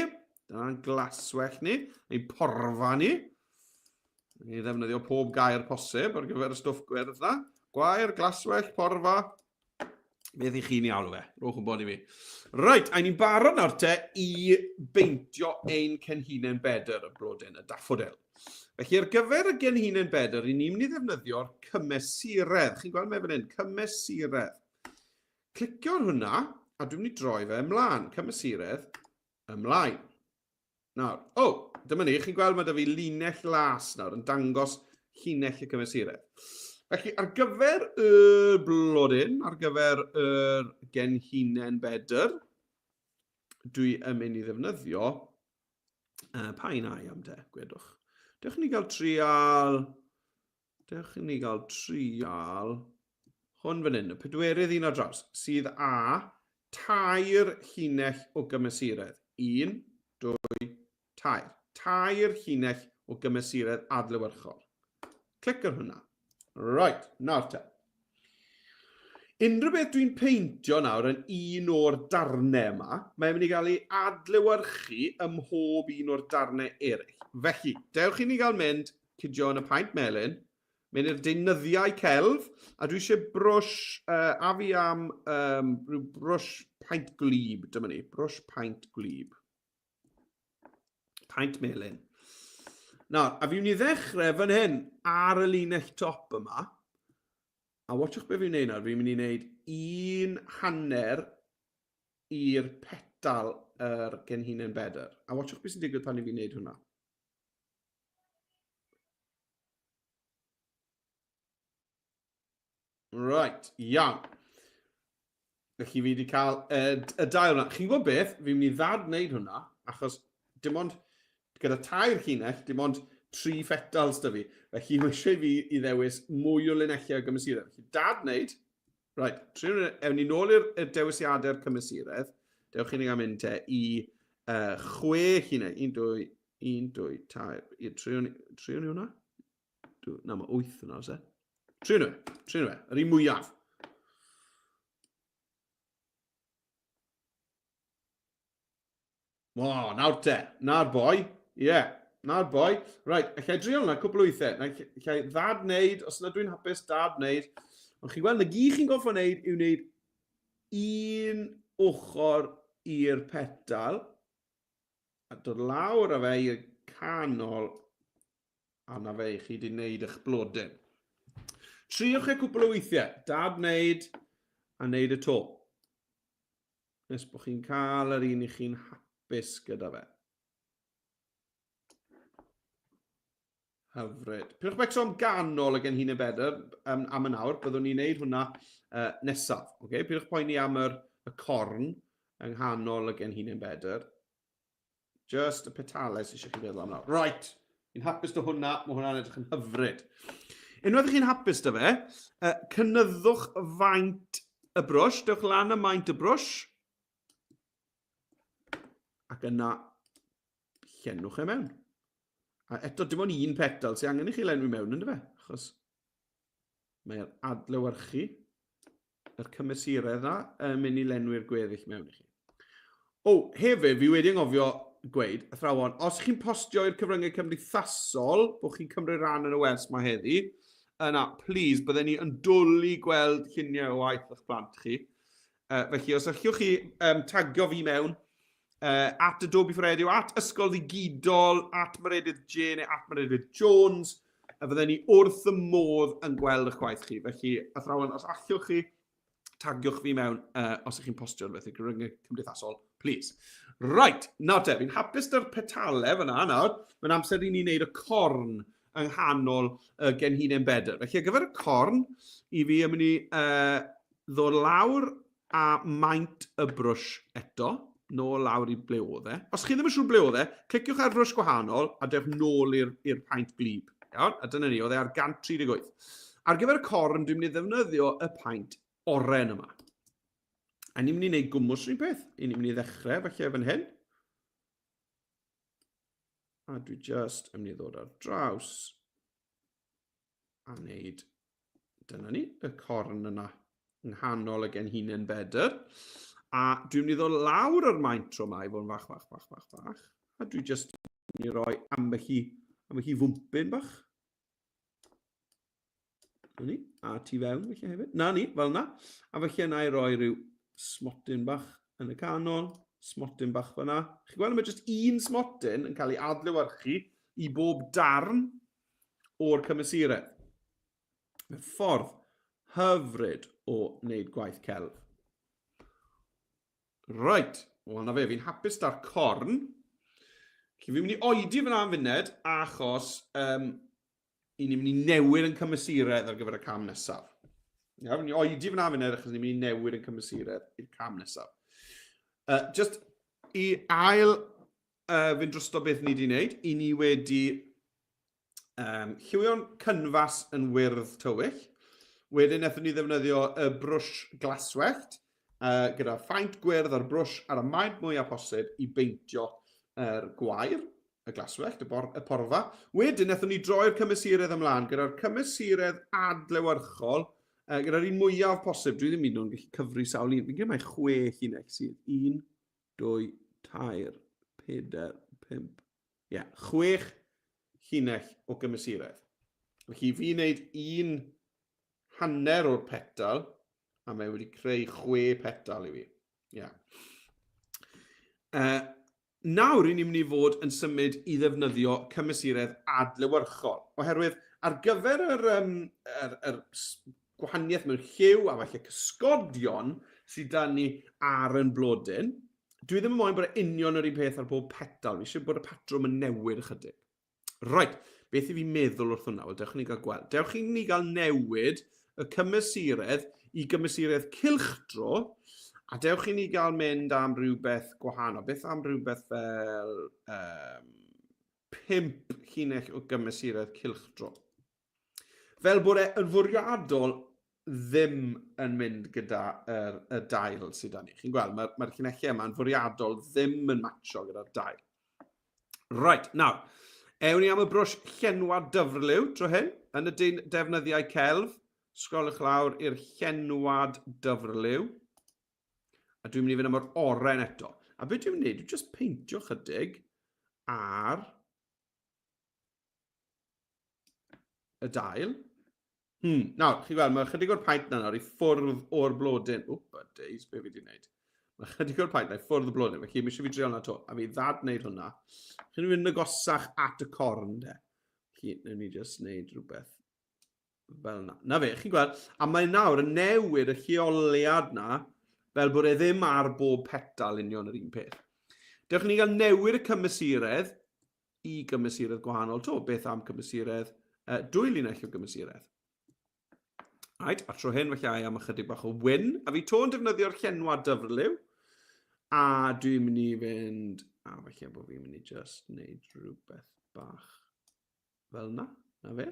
Dyna'n glaswell ni. Ein porfa ni. Ni ddefnyddio pob gair posib ar gyfer y stwff gwyrdd na. Gwair, glaswell, porfa. Beth i chi'n alw fe, rwch yn bod i fi. Reit, a ni'n barod nawr te i beintio ein cenhinen bedr y blodyn, y daffodil. Felly ar gyfer y genhinen bedr, ni'n mynd i ddefnyddio'r cymesuredd. Chi'n gweld me fan hyn, cymesuredd. Clicio ar hwnna, a dwi'n mynd i droi fe ymlaen. Cymesuredd ymlaen. Nawr, dyma ni, chi'n gweld mae da fi linell las nawr yn dangos llinell y cymesuredd. Felly, ar gyfer y blodyn, ar gyfer y genhinen bedr, dwi yn mynd i ddefnyddio pa un ai am te, gwedwch. Dewch ni gael trial, hwn fan hyn, y pedwerydd un ar draws, sydd â tair llinell o gymesuredd. 1, 2, tair. Tair llinell o gymesuredd adlewyrchol. Clic ar hwnna. Right, nawr te. Unrhyw beth dwi'n peintio nawr yn un o'r darnau yma, mae'n mynd i gael ei adlewyrchu ym mhob un o'r darnau eraill. Felly, dewch i ni gael mynd cydio yn y paent melyn, Mae'n i'r deunyddiau celf, a dwi eisiau brwsh, a fi am rhyw brwsh paint gwlyb, dyma ni, brwsh paint gwlyb. Paint melyn. Nawr, a fi'n i ddechrau fan hyn ar y linell top yma, a watchwch beth fi'n neud nawr, fi'n mynd i wneud un hanner i'r petal yr genhinen bedr. A watchwch beth sy'n digwydd pan i fi'n neud hwnna. Right, iawn. Felly fi wedi cael y dail hwnna. Chi'n gwybod beth? Fi'n mynd i ddad-wneud hwnna, achos dim ond gyda tair llinell, dim ond 3 fetals da fi. Felly mae eisiau fi i ddewis mwy o linellau o gymesuredd. Felly dad-wneud, right, ewn ni nôl i'r dewisiadau'r cymesuredd. Dewch chi'n ei mynd te i 6 llinell. 1, 2, 1, 2, 3. Trio ni hwnna? Na, mae 8 hwnna, oes e? Trio nhw, yr un mwyaf. O, nawr te, na'r boi. Ie, na'r boi. Right, allai drio hwnna cwbl o weithiau. Allai ddad wneud, os yna dwi'n hapus dad wneud. Ond chi'n gweld, na gyd chi'n goffa wneud yw wneud un ochr i'r petal. A dod lawr â fe i'r canol. A na fe i chi wedi wneud eich blodyn. Triwch e cwbl o weithiau. Dad wneud a wneud y to. Nes bod chi'n cael yr un i chi'n hapus gyda fe. Hyfryd. Pidwch becso am ganol y genhinen bedr am y nawr. Byddwn ni'n wneud hwnna nesaf. Okay? Pidwch poeni am y corn yng nghanol y genhinen bedr. Just y petales eisiau chi feddwl am nawr. Right. Fi'n hapus dy hwnna. Mae hwnna'n edrych yn hyfryd. Unwaith chi'n hapus dy fe, cynyddwch faint y brwsh. Dewch lan y maint y brwsh. Ac yna llenwch e mewn. A eto, dim ond un petal sy'n angen i chi lenwi mewn yn dy fe. Achos mae'r adlewyrchu, yr cymesuredd yna, yn mynd i lenwi'r gweddill mewn i chi. O, hefyd, fi wedi anghofio gweud, athrawon, os chi'n postio i'r cyfryngau cymdeithasol, bod chi'n cymryd rhan yn y wers mae heddi, yna, please, bydden ni yn dwlu gweld lluniau o waith eich plant chi. Felly, os allwch chi tagio fi mewn, at Adobe for Edu, at Ysgol Ddigidol, at Meredydd Jane, at Meredydd Jones, a fydden ni wrth y modd yn gweld eich gwaith chi. Felly, athrawon, os allwch chi, tagiwch fi mewn os ych chi'n postio rhywbeth i gyfryngau cymdeithasol, please. Right, nawr te, fi'n hapus dy'r petalau fyna nawr, mae'n amser i ni wneud y corn yng nghanol genhinen bedr. Felly, ar gyfer y corn, i fi yn mynd i ddod lawr a maint y brwsh eto, nôl lawr i ble oedd e. Os chi ddim yn siŵr ble oedd e, cliciwch ar brwsh gwahanol a dewch nôl i'r paint glyb. Iawn? A dyna ni, oedd e ar 138. Ar gyfer y corn, dwi'n mynd i ddefnyddio y paint oren yma. A ni'n mynd i wneud gwmws rhywun peth. Ni'n mynd i ddechrau, felly fan hyn. A dwi just yn mynd i ddod ar draws a wneud, dyna ni, y corn yna yng nghanol y genhinen bedr. A dwi'n mynd i ddod lawr yr maint tro yma i fod yn fach. A dwi just yn mynd i roi ambell i fwmpyn bach. Dyna ni, a tu fewn felly hefyd. Na ni, fel yna. A felly yna i roi rhyw smotyn bach yn y canol. Smotyn bach fyna. Chi'n gweld, mae jyst un smotyn yn cael ei adlewyrchu i bob darn o'r cymesuredd. Mae'n ffordd hyfryd o wneud gwaith celf. Right, wel na fe, fi'n hapus da'r corn. Fi'n mynd i oedi fyna am funed achos ni'n mynd i newid yn cymesuredd ar gyfer y cam nesaf. Fi'n mynd i oedi fyna am funed achos ni'n mynd i newid yn cymesuredd i'r cam nesaf. Just i ail fynd drosto beth ni wedi wneud, i ni wedi lliwio'n cynfas yn wyrdd tywyll. Wedyn wnaethon ni ddefnyddio y brwsh glaswellt gyda phaint gwyrdd a'r brwsh ar y maint mwyaf posib i beintio yr gwair, y glaswellt, y porfa. Wedyn wnaethon ni droi'r cymesuredd ymlaen gyda'r cymesuredd adlewyrchol gyda'r un mwyaf posib. Dwi ddim mynd o'n gallu cyfri sawl un. Fi'n gwneud mai 6 llinell sydd. 1, 2, 3, 4, 5. Ie, 6 llinell o gymesuredd. Felly fi'n wneud un hanner o'r petal, a mae wedi creu 6 petal I fi. Yeah. Nawr ni'n mynd I fod yn symud I ddefnyddio cymesuredd adlewyrchol. Oherwydd ar gyfer yr gwahaniaeth mewn lliw a falle cysgodion sydd da ni ar yn blodyn, dwi ddim yn moyn bod union yr un peth ar bob petal. Fi eisiau bod y patrwm yn newid ychydig. Right, beth I fi meddwl wrth hwnna? Wel, dewch i ni gael gweld. Dewch I ni gael newid y cymesuredd I gymesuredd cylchdro, a dewch I ni gael mynd am rhywbeth gwahanol. Beth am rhywbeth fel 5 llinell o gymesuredd cylchdro. Fel bod yn fwriadol ddim yn mynd gyda y dail sydd da ni. Chi'n gweld, mae'r llinellau yma'n fwriadol ddim yn matcho gyda'r dail. Right, nawr, ewn ni am y brwsh llenwad dyfrlyw tro hyn, yn y defnyddiau celf. Sgrolwch lawr i'r llenwad dyfrlyw. A dwi'n mynd I fynd am yr oren eto. A beth dwi'n mynd I wneud? Dwi'n just peintio chydig ar y dail. Nawr, chi'n gweld, mae chydig o'r paint na nawr I ffwrdd o'r blodyn. Days, be fi wedi wneud? Mae chydig o'r paint na I ffwrdd o'r blodyn. Felly, mi eisiau fi driol na to. A fi ddad wneud hwnna. Chi'n mynd agosach at y corn, de. Felly, newn ni just wneud rhywbeth fel na. Na fe, chi'n gweld? A mae nawr yn newid y lleoliad na fel bod ddim ar bob petal union yr un peth. Dewch ni gael newid y cymesuredd I gymesuredd gwahanol to. Beth am cymesuredd 2 linell o gymesuredd. Right, a tro hyn felly am ychydig bach o wyn. A fi to'n defnyddio'r llenwad dyfrlyw. A dwi'n mynd I fynd... A felly bod fi'n mynd I just wneud rhywbeth bach fel na. Na fe.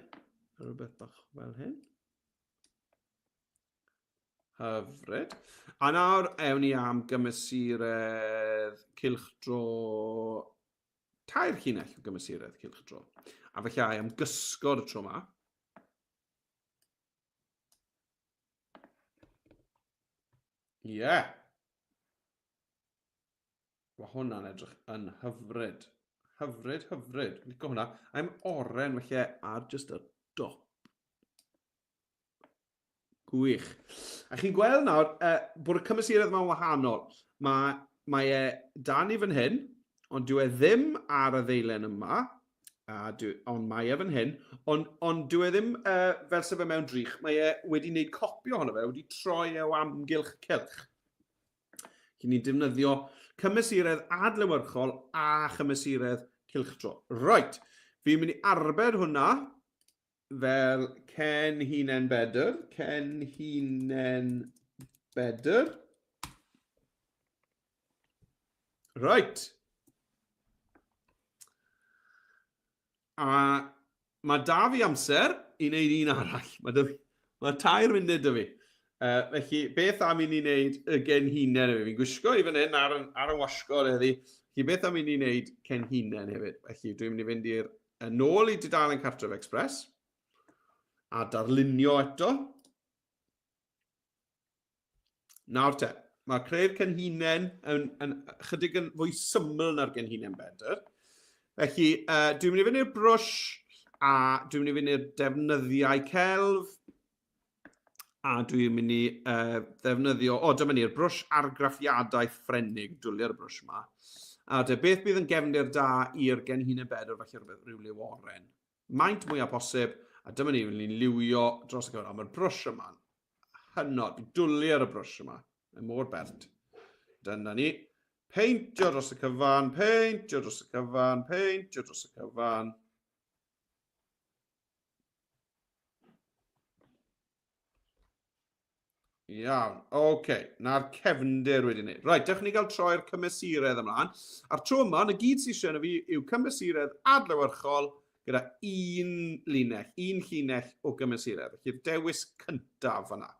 Rhywbeth bach fel hyn. Hyfryd. A nawr ewn ni am gymesuredd cylchdro 2 llinell o gymesuredd cylchdro. A felly am gysgod y tro yma. Ie. Mae hwnna'n edrych yn hyfryd. Hyfryd. Licio hwnna. I'm oren felly ar just y dop. Gwych. A chi'n gweld nawr bod y cymesuredd yma'n wahanol. Mae da ni fan hyn, ond dyw ddim ar y ddeilen yma, ond mae fan hyn, ond dyw ddim fel sef mewn drych, mae wedi wneud copi ohono fe, wedi troi o amgylch cylch. Chi'n ni'n defnyddio cymesuredd adlewyrchol a chymesuredd cylchdro. Right, fi'n mynd I arbed hwnna fel cenhinen bedr. Right. A mae da fi amser I wneud un arall. Mae 2 munud da fi. Felly, beth am I ni wneud y genhinen hefyd? Fi'n gwisgo I fan hyn ar y wasgod heddi. Felly, beth am I ni wneud cenhinen hefyd? Felly, dwi'n mynd I fynd i'r nôl I dudalen cartref Express. A darlunio eto. Nawr te, mae creu'r cenhinen yn chydig yn fwy syml na'r genhinen bedr. Felly, dwi'n mynd I fynd i'r brwsh a dwi'n mynd I fynd i'r defnyddiau celf a dwi'n mynd I ddefnyddio, dyma ni'r brwsh argraffiadau ffrenig, dwliau'r brwsh yma. A beth bydd yn gefndir da i'r genhinen bedr falle rhyw liw oren. Maint mwyaf posib, a dyma ni'n liwio dros y cyfan. A mae'r brwsh yma'n hynod. Dwlu ar y brwsh yma. Mae mor bert. Dyna ni. Peintio dros y cyfan, peintio dros y cyfan, peintio dros y cyfan. Iawn, oce. Na'r cefndir wedi wneud. Right, dewch ni gael troi'r cymesuredd ymlaen. A'r tro yma, y gyd sy'n eisiau fi yw cymesuredd adlewyrchol gyda un linell, un llinell o gymesuredd. Felly'r dewis cyntaf yna.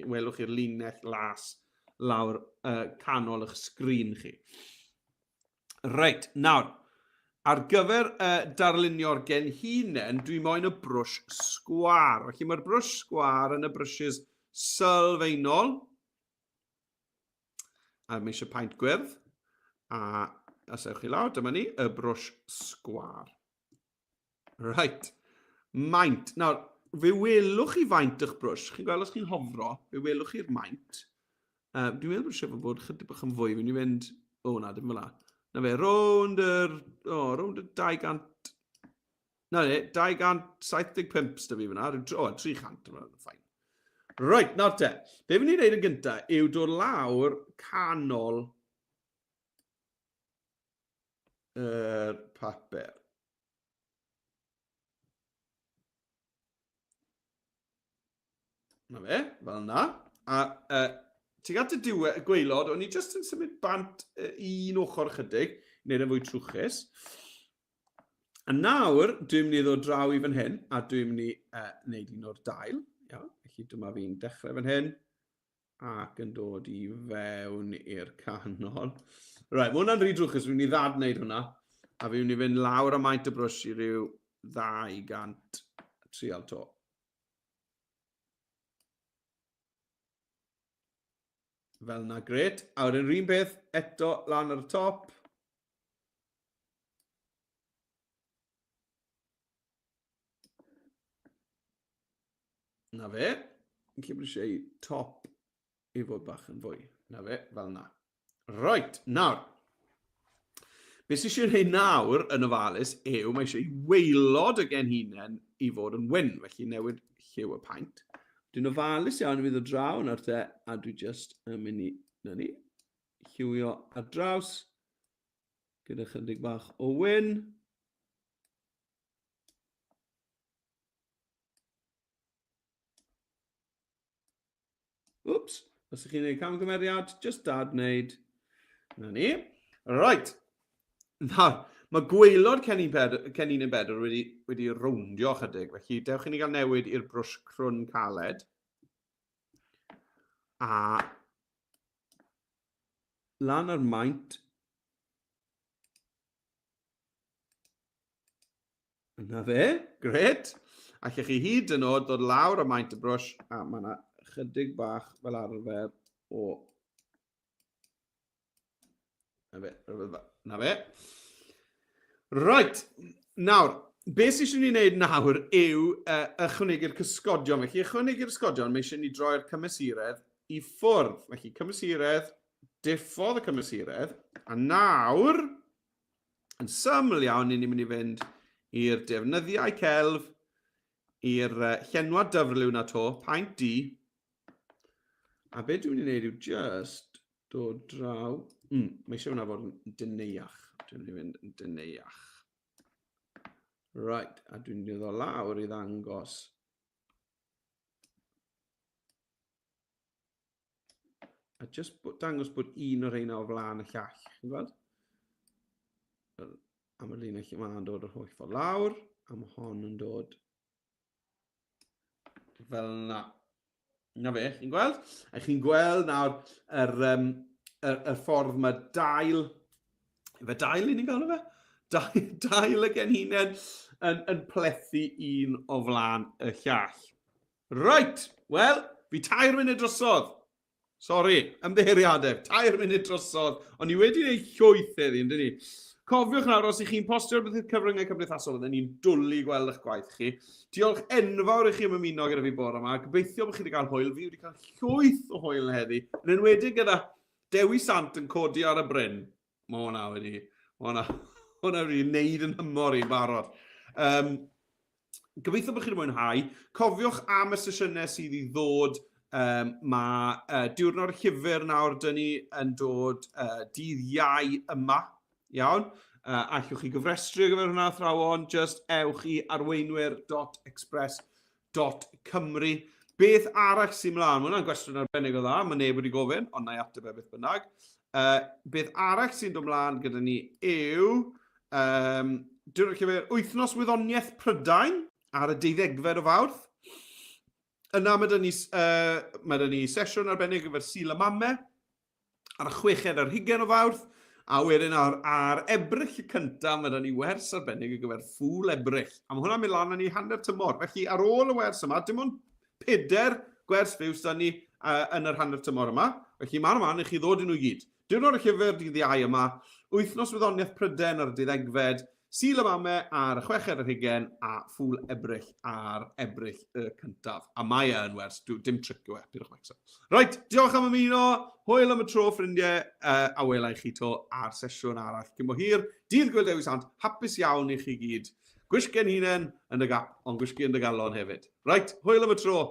Welwch chi'r linell las lawr canol eich sgrin chi. Reit, nawr, ar gyfer darlunio'r genhinen, dwi'n moyn y brwsh sgwar. Felly mae'r brwsh sgwar yn y brwshes sylfaenol. A mae eisiau paint gwyrdd. A as ewch chi lawr, dyma ni, y brwsh sgwar. Right. maint. Nawr, fe welwch chi faint eich brwsh. Chi'n gweld os chi'n hofro, fe welwch chi'r maint. Dwi'n meddwl bod eisiau bod chydig bach yn fwy. Fi'n mynd, na, dim fel la. Na fe, rownd y 200... Na ne, 275 sta fi fyna. 300 yma, ffain. Right, nawr te. Be fi'n ei wneud yn gyntaf yw dod lawr canol yr papur. Na fe, fel yna. A tuag at y diwedd, y gwaelod, o'n i jyst yn symud bant un ochr chydig, wneud yn fwy trwchus. A nawr, dwi'n mynd i ddod draw i fan hyn, a dwi'n mynd i wneud un o'r dail. Iawn, felly dyma fi'n dechrau fan hyn, ac yn dod i fewn i'r canol. Right, mae hwnna'n rhy drwchus, fi'n mynd i ddad wneud hwnna, a fi'n mynd i fynd lawr a maint y brwsh i ryw 200 to. Fel yna, gret. A wedyn rhywun beth eto lan ar y top. Na fe. Yn cael bod eisiau top i fod bach yn fwy. Na fe, fel yna. Right, nawr. Be sy'n eisiau gwneud nawr yn ofalus yw mae eisiau waelod y genhinen i fod yn wyn. Felly newid lliw y paint. Dwi'n ofalus iawn i fydd o draw yn ar te, a dwi just yn mynd i lliwio ar draws, gyda chydig bach o wyn. Whoops, os ydych chi'n gwneud camgymeriad, just dad wneud. Na ni. Right. Nawr, mae gwaelod cennin y bedr wedi rowndio chydig, felly dewch i ni gael newid i'r brwsh crwn caled. A lan ar maint. Yna fe, gret. Allech chi hyd yn oed dod lawr ar maint y brwsh, a mae yna chydig bach fel arfer o... Na fe. Right, nawr, beth sy'n eisiau ni wneud nawr yw ychwanegu'r cysgodion. Felly, ychwanegu'r cysgodion, mae eisiau ni droi'r cymesuredd i ffwrdd. Felly, cymesuredd, diffodd y cymesuredd, a nawr, yn syml iawn, ni'n mynd i fynd i'r defnyddiau celf, i'r llenwad dyfrlyw na to, paint D, a beth dwi'n mynd i wneud yw just dod draw, mae eisiau hwnna fod yn dyneiach. Dwi'n mynd i fynd yn dyneiach. Right, a dwi'n mynd i ddod lawr i ddangos. A just dangos bod un o'r reina o flaen y llall. Chi'n gweld? A mae'r llun allan yma'n dod o'r holl ffordd lawr, a mae hon yn dod fel yna. Na fe, chi'n gweld? A chi'n gweld nawr yr ffordd mae dail, fe dail i ni'n gael fe? Dail y genhinen yn plethu un o flaen y llall. Right, wel, fi 2 munud drosodd. Sori, ymddeiriadau, 2 munud drosodd. Ond ni wedi gwneud llwyth heddi, yndyn ni? Cofiwch nawr, os ych chi'n postio'r beth i'r cyfryngau cymdeithasol, byddwn ni'n dwlu gweld eich gwaith chi. Diolch enfawr i chi am ymuno gyda fi bore yma. Gobeithio bod chi wedi cael hwyl. Fi wedi cael llwyth o hwyl yn heddi. Yn enwedig gyda Dewi Sant yn codi ar y bryn. Mae hwnna wedi wneud yn hymor i'n barod. Gobeithio bod chi wedi mwynhau. Cofiwch am y sesiynau sydd i ddod. Mae diwrnod llyfr nawr dyn ni yn dod dydd Iau yma. Iawn. Allwch chi gyfrestru gyfer hwnna athrawon. Just ewch i arweinwyr.express.cymru. Beth arall sy'n mlaen? Mae hwnna'n gwestiwn arbennig o dda. Mae neb wedi gofyn, ond na i ateb beth bynnag. Beth arall sy'n dod mlaen gyda ni yw diwrnod llyfr wythnos wyddoniaeth Prydain ar y 12fed o Fawrth. Yna mae dyn ni sesiwn arbennig gyfer Sul y Mame ar y 6ed ar 20 o Fawrth. A wedyn ar Ebrill y cyntaf, mae dyn ni wers arbennig ar gyfer ffŵl Ebrill. A mae hwnna'n mynd lan yn ei hanner tymor. Felly ar ôl y wers yma, dim ond 4 gwers ffiws da ni yn yr hanner tymor yma. Felly mae'r man i chi ddod yn nhw gyd. Diwrnod y llyfr dydd Iau yma, wythnos wyddoniaeth Prydain ar y 12fed, Sil y mame ar y 6 ar y 20 a ffwl ebryll ar ebryll y cyntaf. A mae yn wers, dim tric yw e, pidwch becso. Right, diolch am ymuno, hwyl am y tro ffrindiau, a welai chi to ar sesiwn arall. Cyn bo hir, dydd Gŵyl Dewi Sant, hapus iawn i chi gyd. Gwisgen hunain yn y gap, ond gwisgen dy galon hefyd. Right, hwyl am y tro.